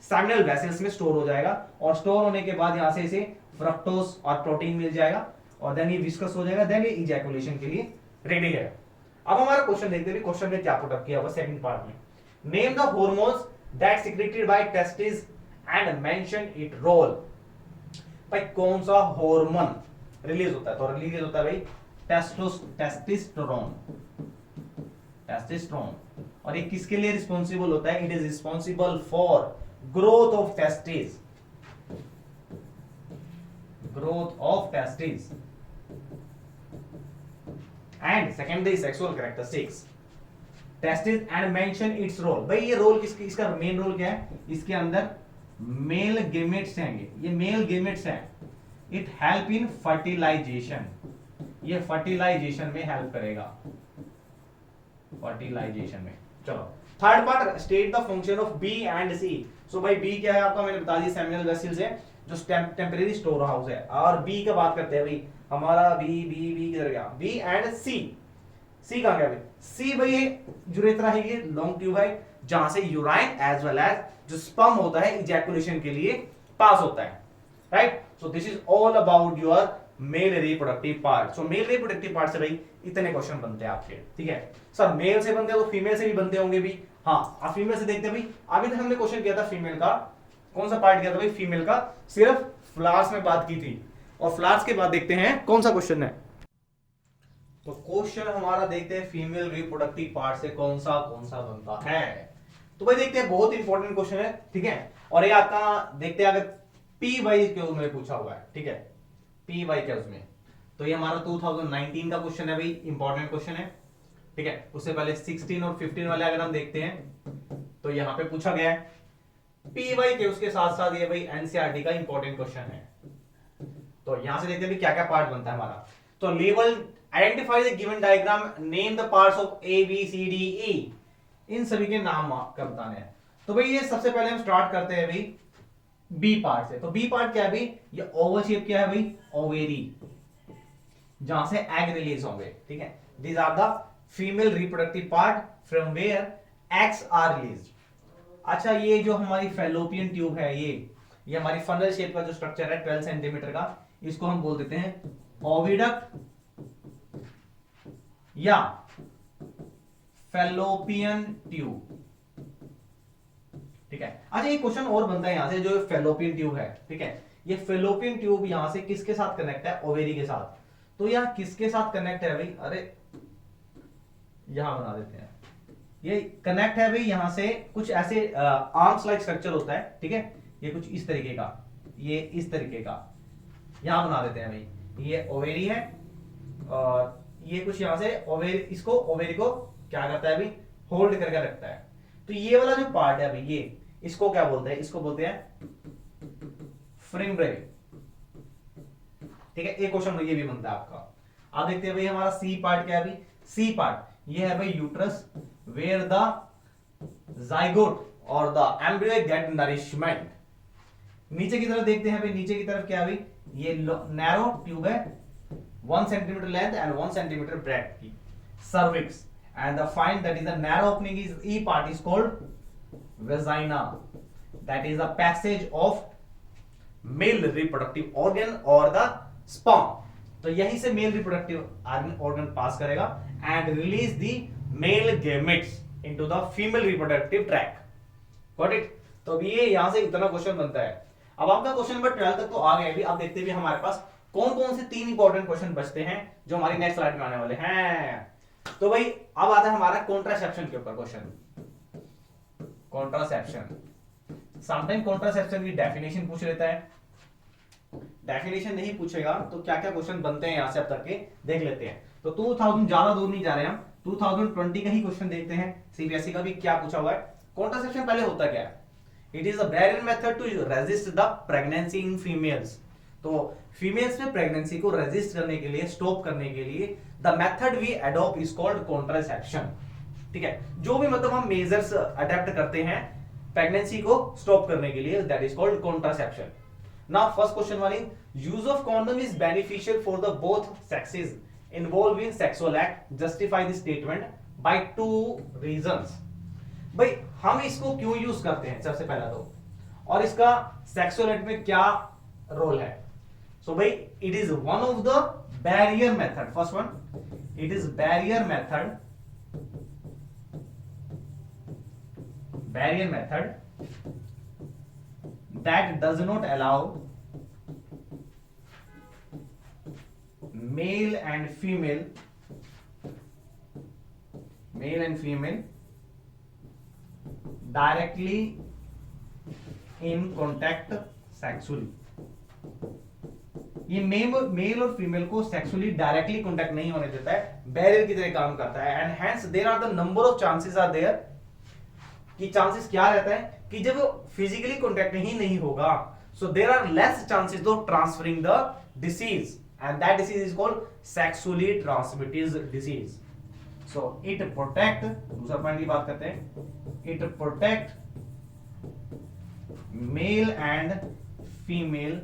सेमिनल वेसल्स में स्टोर हो जाएगा और स्टोर होने के बाद यहां से इसे फ्रक्टोज और प्रोटीन मिल जाएगा और देन ये विस्कस हो जाएगा, देन ये इजैकुलेशन के लिए रेडी है। अब हमारा क्वेश्चन देखते हैं, क्वेश्चन में क्या पुट अप किया हुआ सेकंड पार्ट में। Name the hormones that secreted by testis and mention it role. भाई कौन सा हार्मोन रिलीज होता है? तो रिलीज होता है भाई टेस्टोस्टेरोन। टेस्टोस्टेरोन, और ये किसके लिए रिस्पॉन्सिबल होता है? It is responsible for growth of testis, growth of testis and secondary sexual characteristics testis and mention its role. भाई ये रोल किसकी, इसका मेन रोल क्या है? इसके अंदर मेल गेमेट्स हैं, ये मेल गेमेट्स हैं। इट हेल्प इन फर्टिलाइजेशन, ये फर्टिलाइजेशन में हेल्प करेगा, फर्टिलाइजेशन में। चलो third part, state the function of B and C. So भाई बी क्या है आपका? मैंने बता दिया सेमिनल वेसल्स है जो टेम्परेरी स्टोर हाउस है। और बी का बात करते हैं भाई, हमारा बी बी बी किधर गया? बी एंड सी। सी कहां गया भाई? सी भाई ये यूरेथ्रा है, ये लॉन्ग ट्यूब है जहां से यूराइन एज वेल एज जो स्पर्म होता है इजैकुलेशन के लिए पास होता है, right. So this is all about your male reproductive part. So male reproductive part से भाई इतने क्वेश्चन बनते हैं आपके, ठीक है सर। मेल से बनते हैं तो फीमेल से भी बनते होंगे भी। हाँ, आप फीमेल से देखते हैं भाई। अभी तक हमने क्वेश्चन किया था फीमेल का, कौन सा पार्ट किया था भाई? फीमेल का सिर्फ फ्लावर्स में बात की थी, और फ्लावर्स के बाद देखते हैं कौन सा क्वेश्चन है। तो क्वेश्चन हमारा देखते हैं फीमेल रिप्रोडक्टिव पार्ट से कौन सा बनता है। तो भाई देखते हैं, बहुत इंपॉर्टेंट क्वेश्चन है, ठीक है। और ये आपका देखते हैं, अगर पी वाई के उसमें पूछा हुआ है, ठीक है, पी वाई के उसमें, तो ये हमारा 2019 का क्वेश्चन है भाई, इंपॉर्टेंट क्वेश्चन है, ठीक है। उससे पहले 16 और 15 वाले अगर हम देखते हैं तो यहाँ पे पूछा गया है पी वाई के, उसके साथ साथ ये भाई एनसीईआरटी का इंपॉर्टेंट क्वेश्चन है। तो यहां से देखते हैं क्या क्या पार्ट बनता है हमारा। तो level identify the given diagram, name the parts of A B C D E, इन सभी के नाम आपका बताने हैं। तो भाई ये सबसे पहले हम स्टार्ट करते हैं भाई बी पार्ट से। तो बी पार्ट क्या है भाई? ये ओवल शेप क्या है भाई? ओवेरी, जहां से एग रिलीज होंगे, ठीक है। These are the female reproductive part from where eggs are released. अच्छा, ये जो हमारी फैलोपियन ट्यूब है, ये हमारी फनल शेप का जो स्ट्रक्चर है 12 सेंटीमीटर का, इसको हम बोल देते हैं ओविडक्ट या फैलोपियन ट्यूब, ठीक है। अच्छा, ये क्वेश्चन और बनता है यहां से, जो फैलोपियन ट्यूब है, ठीक है, ये फैलोपियन ट्यूब यहां से किसके साथ कनेक्ट है? ओवेरी के साथ। तो यह किसके साथ कनेक्ट है भाई? अरे यहां बना देते हैं, ये कनेक्ट है भाई यहां से कुछ ऐसे आर्म्स लाइक स्ट्रक्चर होता है, ठीक है, ये कुछ इस तरीके का, ये इस तरीके का, यहां बना देते हैं भाई। ये ओवेरी है और ये कुछ यहां से ओवेरी, इसको ओवेरी को क्या करता है भाई? होल्ड करके रखता है। तो ये वाला जो पार्ट है भाई, ये इसको क्या बोलते हैं? इसको बोलते हैं फ्रिम्ब्रे, ठीक है। एक क्वेश्चन ये भी बनता है आपका। अब देखते हैं भाई हमारा सी पार्ट क्या है भाई? सी पार्ट ये है भाई यूट्रस, वेयर द जाइगोट और द एम्ब्रियो गेट नरिशमेंट। नीचे की तरफ देखते हैं भाई, नीचे की तरफ क्या है भाई, ये नैरो ट्यूब है, 1 centimetre length and 1 centimetre breadth की, cervix, and the find that is the narrow opening is E part is called vagina, that is the passage of male reproductive organ और द स्पर्म। तो यहीं से male reproductive organ pass करेगा and release the male gametes into the female reproductive tract. Got it? तो अब ये यहां से इतना क्वेश्चन बनता है। अब आपका क्वेश्चन नंबर 12 तक तो आ गया। अभी आप देखते हैं हमारे पास कौन कौन से 3 इंपॉर्टेंट क्वेश्चन बचते हैं जो हमारी नेक्स्ट स्लाइड में आने वाले हैं। तो भाई अब आता है हमारा कॉन्ट्रासेप्शन के ऊपर क्वेश्चन। कॉन्ट्रासेप्शन, समटाइम कॉन्ट्रासेप्शन की डेफिनेशन पूछ लेता है, डेफिनेशन नहीं पूछेगा तो क्या क्या क्वेश्चन बनते हैं यहां से अब तक के देख लेते हैं। तो 2000 ज्यादा दूर नहीं जा रहे हम, 2020 का ही क्वेश्चन देखते हैं, सीबीएसई का भी क्या पूछा हुआ है। कॉन्ट्रासेप्शन पहले होता क्या है? It is a barrier method to resist the pregnancy in females. तो फीमेल्स में प्रेगनेंसी को रेजिस्ट करने के लिए, स्टॉप करने के लिए the method we adopt is called contraception. ठीक है, जो भी मतलब हम मेजर्स अडेप्ट करते हैं प्रेगनेंसी को स्टॉप करने के लिए, that is called contraception. Now first question वाली, use of condom is beneficial for the both sexes involve in sexual act, justify the statement by 2 reasons. भाई हम इसको क्यों यूज करते हैं सबसे पहला तो, और इसका सेक्सुअल एक्ट में क्या रोल है। सो भाई it is one of the barrier method, first one, it is barrier method, barrier method that does not allow male and female directly in contact sexually। ये मेल और फीमेल को sexually directly contact नहीं होने देता है, barrier की तरह काम करता है। And hence there are the number of chances are there, कि चांसेस क्या रहता है कि जब फिजिकली कॉन्टैक्ट ही नहीं होगा, so there are less chances of transferring the disease, and that disease is called sexually transmitted disease. So it protect, दूसरा पॉइंट की बात करते हैं, it protect male and female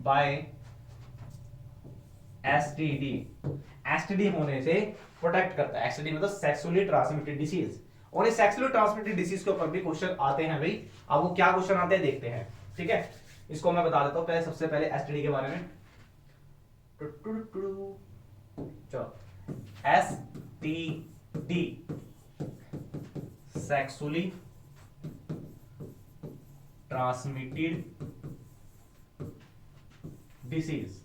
by STD, STD होने से प्रोटेक्ट करता है। एसटीडी मतलब सेक्सुअली ट्रांसमिटेड डिसीज, और इस सेक्सुअली ट्रांसमिटेड डिसीज के ऊपर भी क्वेश्चन आते हैं भाई। अब वो क्या क्वेश्चन आते हैं देखते हैं, ठीक है। इसको मैं बता देता हूं पहले, सबसे पहले एसटीडी के बारे में। चलो, STD sexually transmitted disease.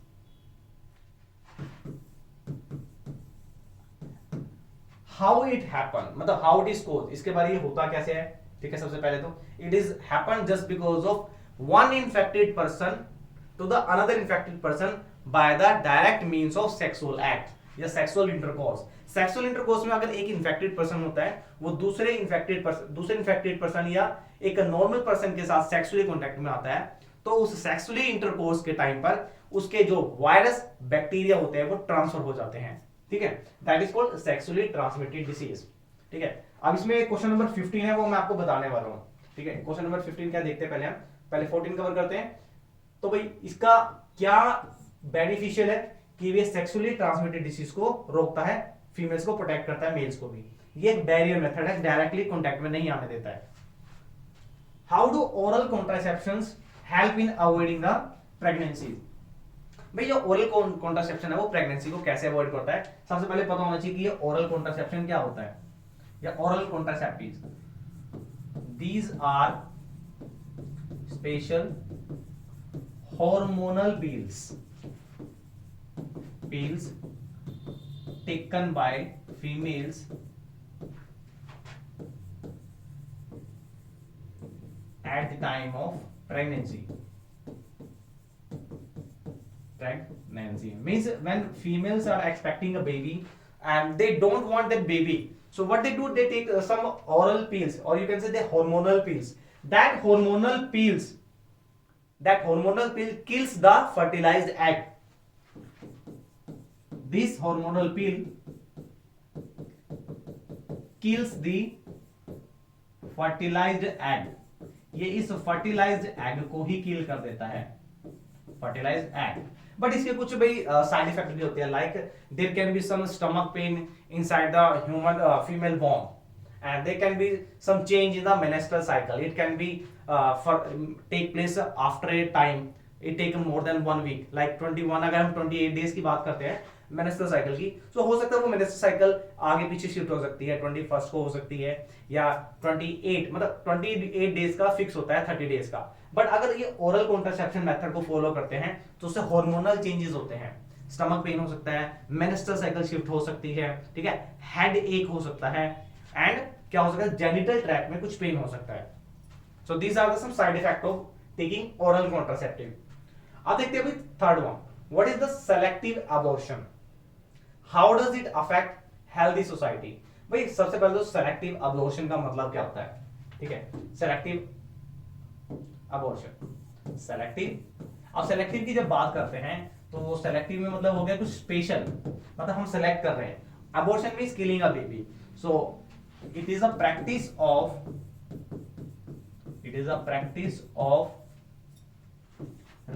How it happen, मतलब हाउ इट इज कोज, इसके बारे में होता कैसे है, ठीक है। सबसे पहले तो it is happen just because of one infected person to the another infected person by the direct means of sexual act या सेक्सुअल इंटरकोर्स। सेक्सुअल इंटरकोर्स में अगर एक इन्फेक्टेड पर्सन होता है, वो दूसरे इन्फेक्टेड पर्सन या एक नॉर्मल पर्सन के साथ सेक्सुअली कॉन्टैक्ट में आता है, तो उस सेक्सुअली इंटरकोर्स के टाइम पर उसके जो वायरस बैक्टीरिया होते हैं वो ट्रांसफर हो जाते हैं, ठीक है। That is called sexually transmitted disease, ठीक है। अब इसमें क्वेश्चन नंबर 15 है, वो मैं आपको बताने वाला हूं, ठीक है। क्वेश्चन नंबर 15 क्या देखते हैं पहले, हम पहले 14 कवर करते हैं। तो भाई इसका क्या बेनिफिशियल है कि ये सेक्सुअली ट्रांसमिटेड डिसीज को रोकता है, फीमेल्स को प्रोटेक्ट करता है, मेल्स को भी। ये एक बैरियर मेथड है, डायरेक्टली कॉन्टैक्ट में नहीं आने देता है। How do oral contraceptions help in avoiding the pregnancy. भाई जो ओरल कॉन्ट्रासेप्शन है वो प्रेगनेंसी को कैसे अवॉइड करता है, सबसे पहले पता होना चाहिए कि ये ओरल कॉन्ट्रासेप्शन क्या होता है, या oral contraceptives. These are special hormonal pills taken by females at the time of pregnancy means when females are expecting a baby and they don't want that baby, so what they do, they take some oral pills, or you can say the hormonal pills. That hormonal pill kills the fertilized egg. This hormonal pill kills the fertilized egg, ये इस fertilised egg को ही किल कर देता है, fertilised egg. But इसके कुछ भाई side effect भी होते हैं, like there can be some stomach pain inside the human female worm, and there can be some change in the menstrual cycle. It can be take place after a time, it take more than 1 week, like 21, अगर हम 28 days की बात करते हैं menstrual cycle की, तो हो सकता है वो मेंस्ट्रुअल साइकिल आगे पीछे शिफ्ट हो सकती है, 21st को हो सकती है, या 28, मतलब 28 डेज का फिक्स होता है, 30 डेज का। बट अगर ये ओरल कॉन्ट्रासेप्शन मेथड को फॉलो करते हैं तो उससे हार्मोनल चेंजेस होते हैं, स्टमक पेन हो सकता है, मेंस्ट्रुअल साइकिल शिफ्ट हो सकती है, ठीक है, हेड एक हो सकता है, एंड क्या हो सकता है, जेनिटल ट्रैक्ट में कुछ पेन हो सकता है। So these are the some side effect of taking oral contraceptive. अब देखते हैं third one, what is the selective abortion, how does it affect healthy society. भाई सबसे पहले तो सेलेक्टिव अबॉर्शन का मतलब क्या होता है, ठीक है, सेलेक्टिव अबॉर्शन, सेलेक्टिव। अब सेलेक्टिव की जब बात करते हैं तो सेलेक्टिव में मतलब हो गया कुछ स्पेशल, मतलब हम सेलेक्ट कर रहे हैं। Abortion means killing a baby, so it is a practice of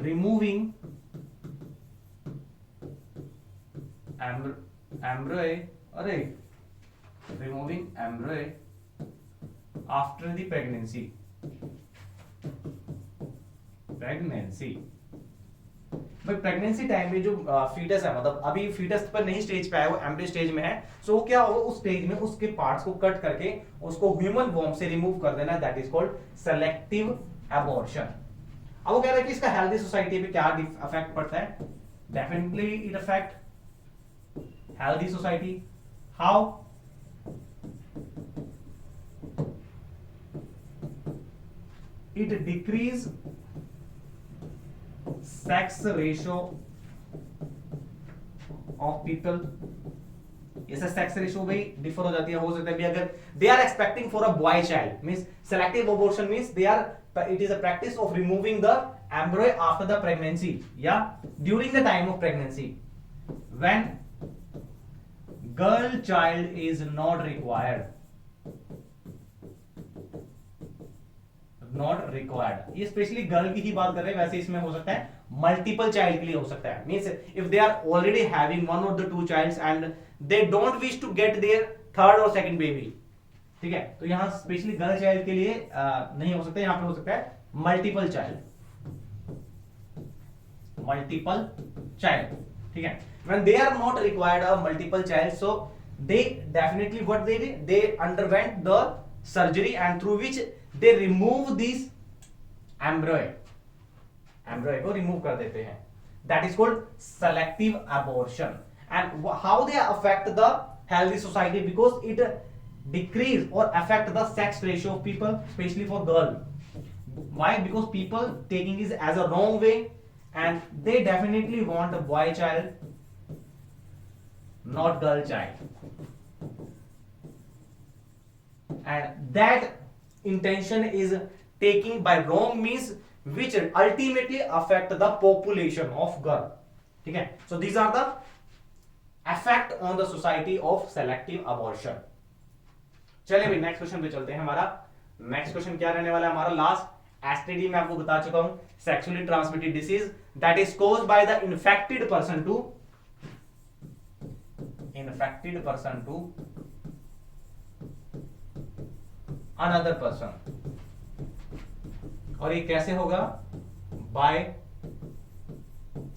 removing embryo after the pregnancy। भाई प्रेगनेंसी टाइम में जो फीटस है, मतलब अभी फीटस पर नहीं स्टेज पे आया, वो एम्ब्रियो स्टेज में है, सो वो क्या होगा, उस स्टेज में उसके पार्ट्स को कट करके उसको ह्यूमन वॉर्म से रिमूव कर देना, that is called selective abortion. अब वो कह रहा है कि इसका हेल्दी सोसाइटी पे क्या इफेक्ट पड़ता है, definitely it affect healthy society. How, it decrease sex ratio of people, ऐसा सेक्स रेशियो भाई डिफर हो जाती है, हो सकता है भी अगर they are expecting for a boy child, means selective abortion means they are, it is a practice of removing the embryo after the pregnancy या during the time of pregnancy, when girl child is not required, not required. ये specially girl की ही बात कर रहे हैं, वैसे इसमें हो सकता है मल्टीपल चाइल्ड के लिए हो सकता है, means if they are already having one और the two childs and they don't wish to get their third और सेकंड बेबी, ठीक है, तो यहां स्पेशली गर्ल चाइल्ड के लिए नहीं हो सकता, यहां पे हो सकता है मल्टीपल चाइल्ड, मल्टीपल चाइल्ड, ठीक है। when they are not required a multiple child, so they definitely what they did, they underwent the surgery and through which they remove this embryo को remove कर देते हैं, that is called selective abortion। and how they affect the healthy society, because it decrease or affect the sex ratio of people, especially for girl। why? Because people taking it as a wrong way and they definitely want a boy child, not girl child, and that intention is taking by wrong means which ultimately affect the population of girl, ठीक है। so these are the effect on the society of selective abortion। चलिए भाई next question पे चलते हैं। हमारा next question क्या रहने वाला है, हमारा लास्ट एसटीडी में आपको बता चुका हूं, sexually transmitted disease that is caused by the infected person to another person, और ये कैसे होगा, बाय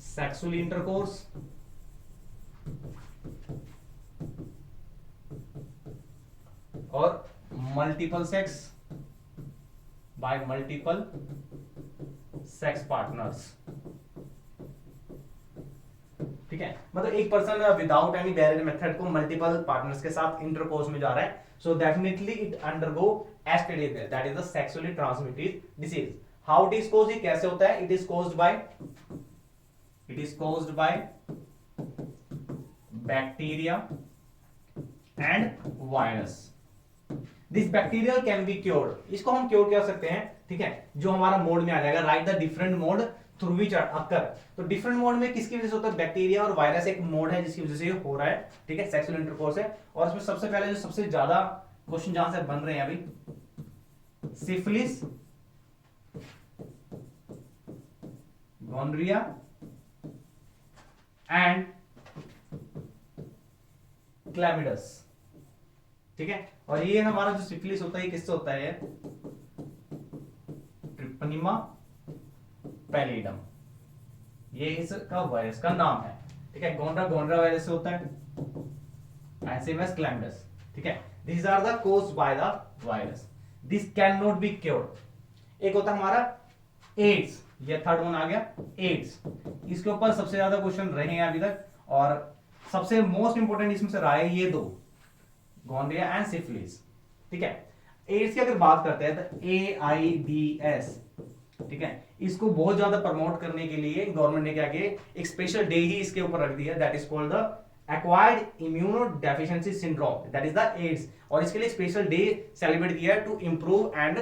सेक्सुअल इंटरकोर्स और multiple sex, by multiple sex partners, ठीक है, मतलब एक person without any barrier method को मल्टीपल पार्टनर्स के साथ इंटरकोर्स में जा रहा है, so definitely it undergo STD, that is the sexually transmitted disease. How it is caused, कैसे होता है, it is caused by bacteria and virus. This bacterial can be cured, इसको हम क्योर कर सकते हैं, ठीक है, जो हमारा मोड में आ जाएगा, write the different mode through which occur. तो डिफरेंट मोड में किसकी वजह से होता है, बैक्टीरिया और वायरस एक मोड है जिसकी वजह से ये हो रहा है, ठीक है, सेक्सुअल इंटरकोर्स है। और इसमें सबसे पहले जो सबसे ज्यादा क्वेश्चन जहां से बन रहे हैं अभी, सिफिलिस, गोनरिया एंड क्लैमिडस, ठीक है। और ये हमारा जो सिफिलिस होता है ये किससे होता है, ट्रिपनिमा पैलिडम, ये इसका वायरस का नाम है, ठीक है। गोनरा गोनरा वायरस से होता है, एसिमस क्लैमिडस, ठीक है। These are the caused by the virus. This cannot be cured. एक होता है हमारा एड्स, ये थर्ड वन आ गया एड्स। इसके ऊपर सबसे ज्यादा क्वेश्चन रहे हैं अभी तक, और सबसे मोस्ट इंपोर्टेंट इसमें से रहा है ये दो, गोनरिया एंड सिफिलिस, ठीक है। एड्स की अगर बात करते हैं तो AIDS, ठीक है, इसको बहुत ज्यादा प्रमोट करने के लिए गवर्नमेंट ने क्या किया, एक स्पेशल डे ही इसके ऊपर रख दिया, that is called the acquired immunodeficiency syndrome, that is the AIDS. और इसके लिए स्पेशल डे सेलिब्रेट किया to improve and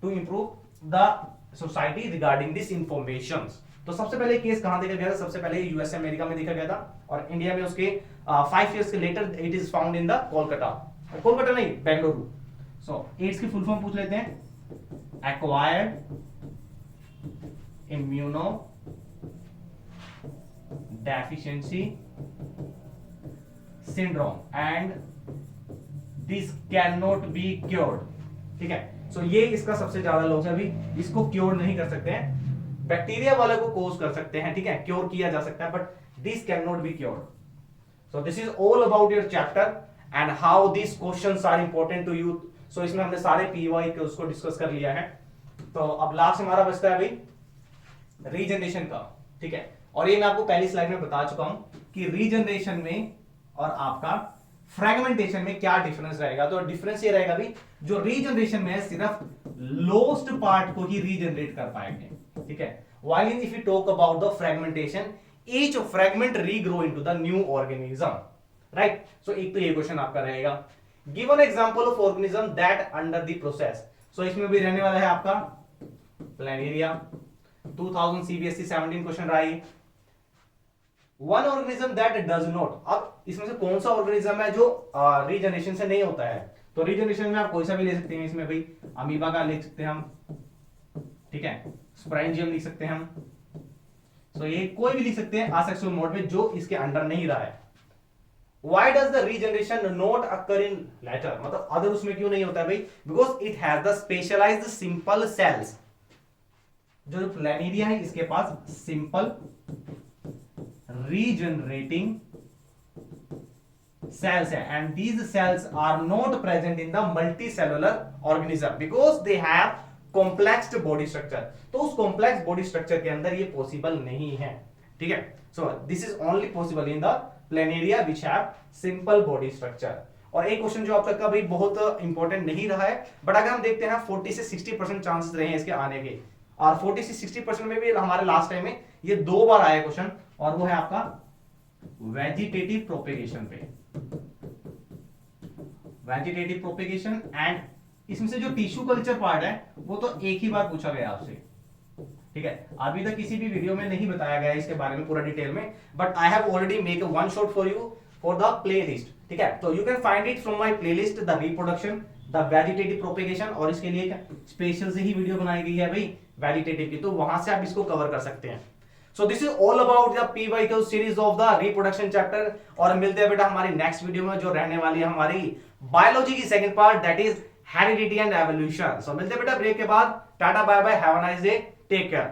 to improve the society regarding this information. तो सबसे पहले केस कहां देखा गया था, सबसे पहले यूएसए अमेरिका में देखा गया था, और इंडिया में उसके 5 years के later it is found in the Kolkata नहीं, बेंगलुरु। सो एड्स की फुल फॉर्म पूछ लेते हैं, acquired immuno deficiency syndrome and this can not be cured, ठीक है। सो ये इसका सबसे ज्यादा लॉस है, अभी इसको क्योर नहीं कर सकते हैं, बैक्टीरिया वाले को कोज कर सकते हैं, ठीक है, क्योर किया जा सकता है, but this can not be cured. So this is all about your chapter and how this questions are important to you. सो इसमें हमने सारे पीवाई के उसको डिस्कस कर लिया है। तो अब लास्ट हमारा बचता है अभी रीजनरेशन का, ठीक है। और ये मैं आपको पहली स्लाइड में बता चुका हूं कि रीजनरेशन में और आपका फ्रेगमेंटेशन में क्या डिफरेंस रहेगा। तो डिफरेंस ये रहेगा भी, जो रीजनरेशन में है सिर्फ लॉस्ट पार्ट को ही रीजनरेट कर पाएंगे, ठीक है। While if you talk about the fragmentation, each fragment regrow into the new organism, right. So एक तो ये क्वेश्चन आपका रहेगा, give an example of organism that under the process. So इसमें भी रहने वाला है आपका प्लानेरिया, 2000 सीबीएसई 17 क्वेश्चन रहा है। One organism that does not, अब इसमें से कौन सा ऑर्गेनिज्म है जो रीजनरेशन से नहीं होता है। तो रीजनरेशन में आप कोई सा भी ले सकते हैं, इसमें भाई अमीबा का लिख सकते हैं हम, ठीक है, स्पोरेंजियम लिख सकते हैं हम। सो ये कोई भी लिख सकते हैं असेक्सुअल मोड में जो इसके अंडर नहीं रहा है। Why does the regeneration not occur in later, मतलब अदर उसमें क्यों नहीं होता है भाई, because it has the specialized simple cells। जो प्लानेरिया है इसके पास सिंपल रीजनरेटिंग cells है, and these cells are not present in the multicellular organism because they have complex body structure। तो उस complex body structure के अंदर ये possible नहीं है, ठीक है। so this is only possible in the planaria which have simple body structure। और एक क्वेश्चन जो आप तक का भाई बहुत इंपॉर्टेंट नहीं रहा है, बट अगर हम देखते हैं 40 से 60% चांसेस रहे हैं इसके आने के, और 40 से 60% में भी हमारे लास्ट टाइम में ये 2 बार आया क्वेश्चन, और वो है आपका वेजिटेटिव प्रोपेगेशन पे, वेजिटेटिव प्रोपेगेशन। एंड इसमें से जो टिश्यू कल्चर पार्ट है वो तो एक ही बार पूछा गया आपसे, ठीक है। अभी तक किसी भी वीडियो में नहीं बताया गया इसके बारे में पूरा डिटेल में, but I have already make one shot for you for the playlist, ठीक है। तो you can find it from my playlist, the reproduction, the vegetative propagation, और इसके लिए स्पेशल से ही वीडियो बनाई गई है भाई वेजिटेटिव की, तो वहां से आप इसको कवर कर सकते हैं। सो this is all about the PYQ series of the reproduction chapter. और मिलते हैं बेटा हमारी नेक्स्ट वीडियो में जो रहने वाली है हमारी बायोलॉजी की second part, that is heredity and evolution. So मिलते हैं बेटा ब्रेक के बाद। Tata bye bye, have a nice day, take care.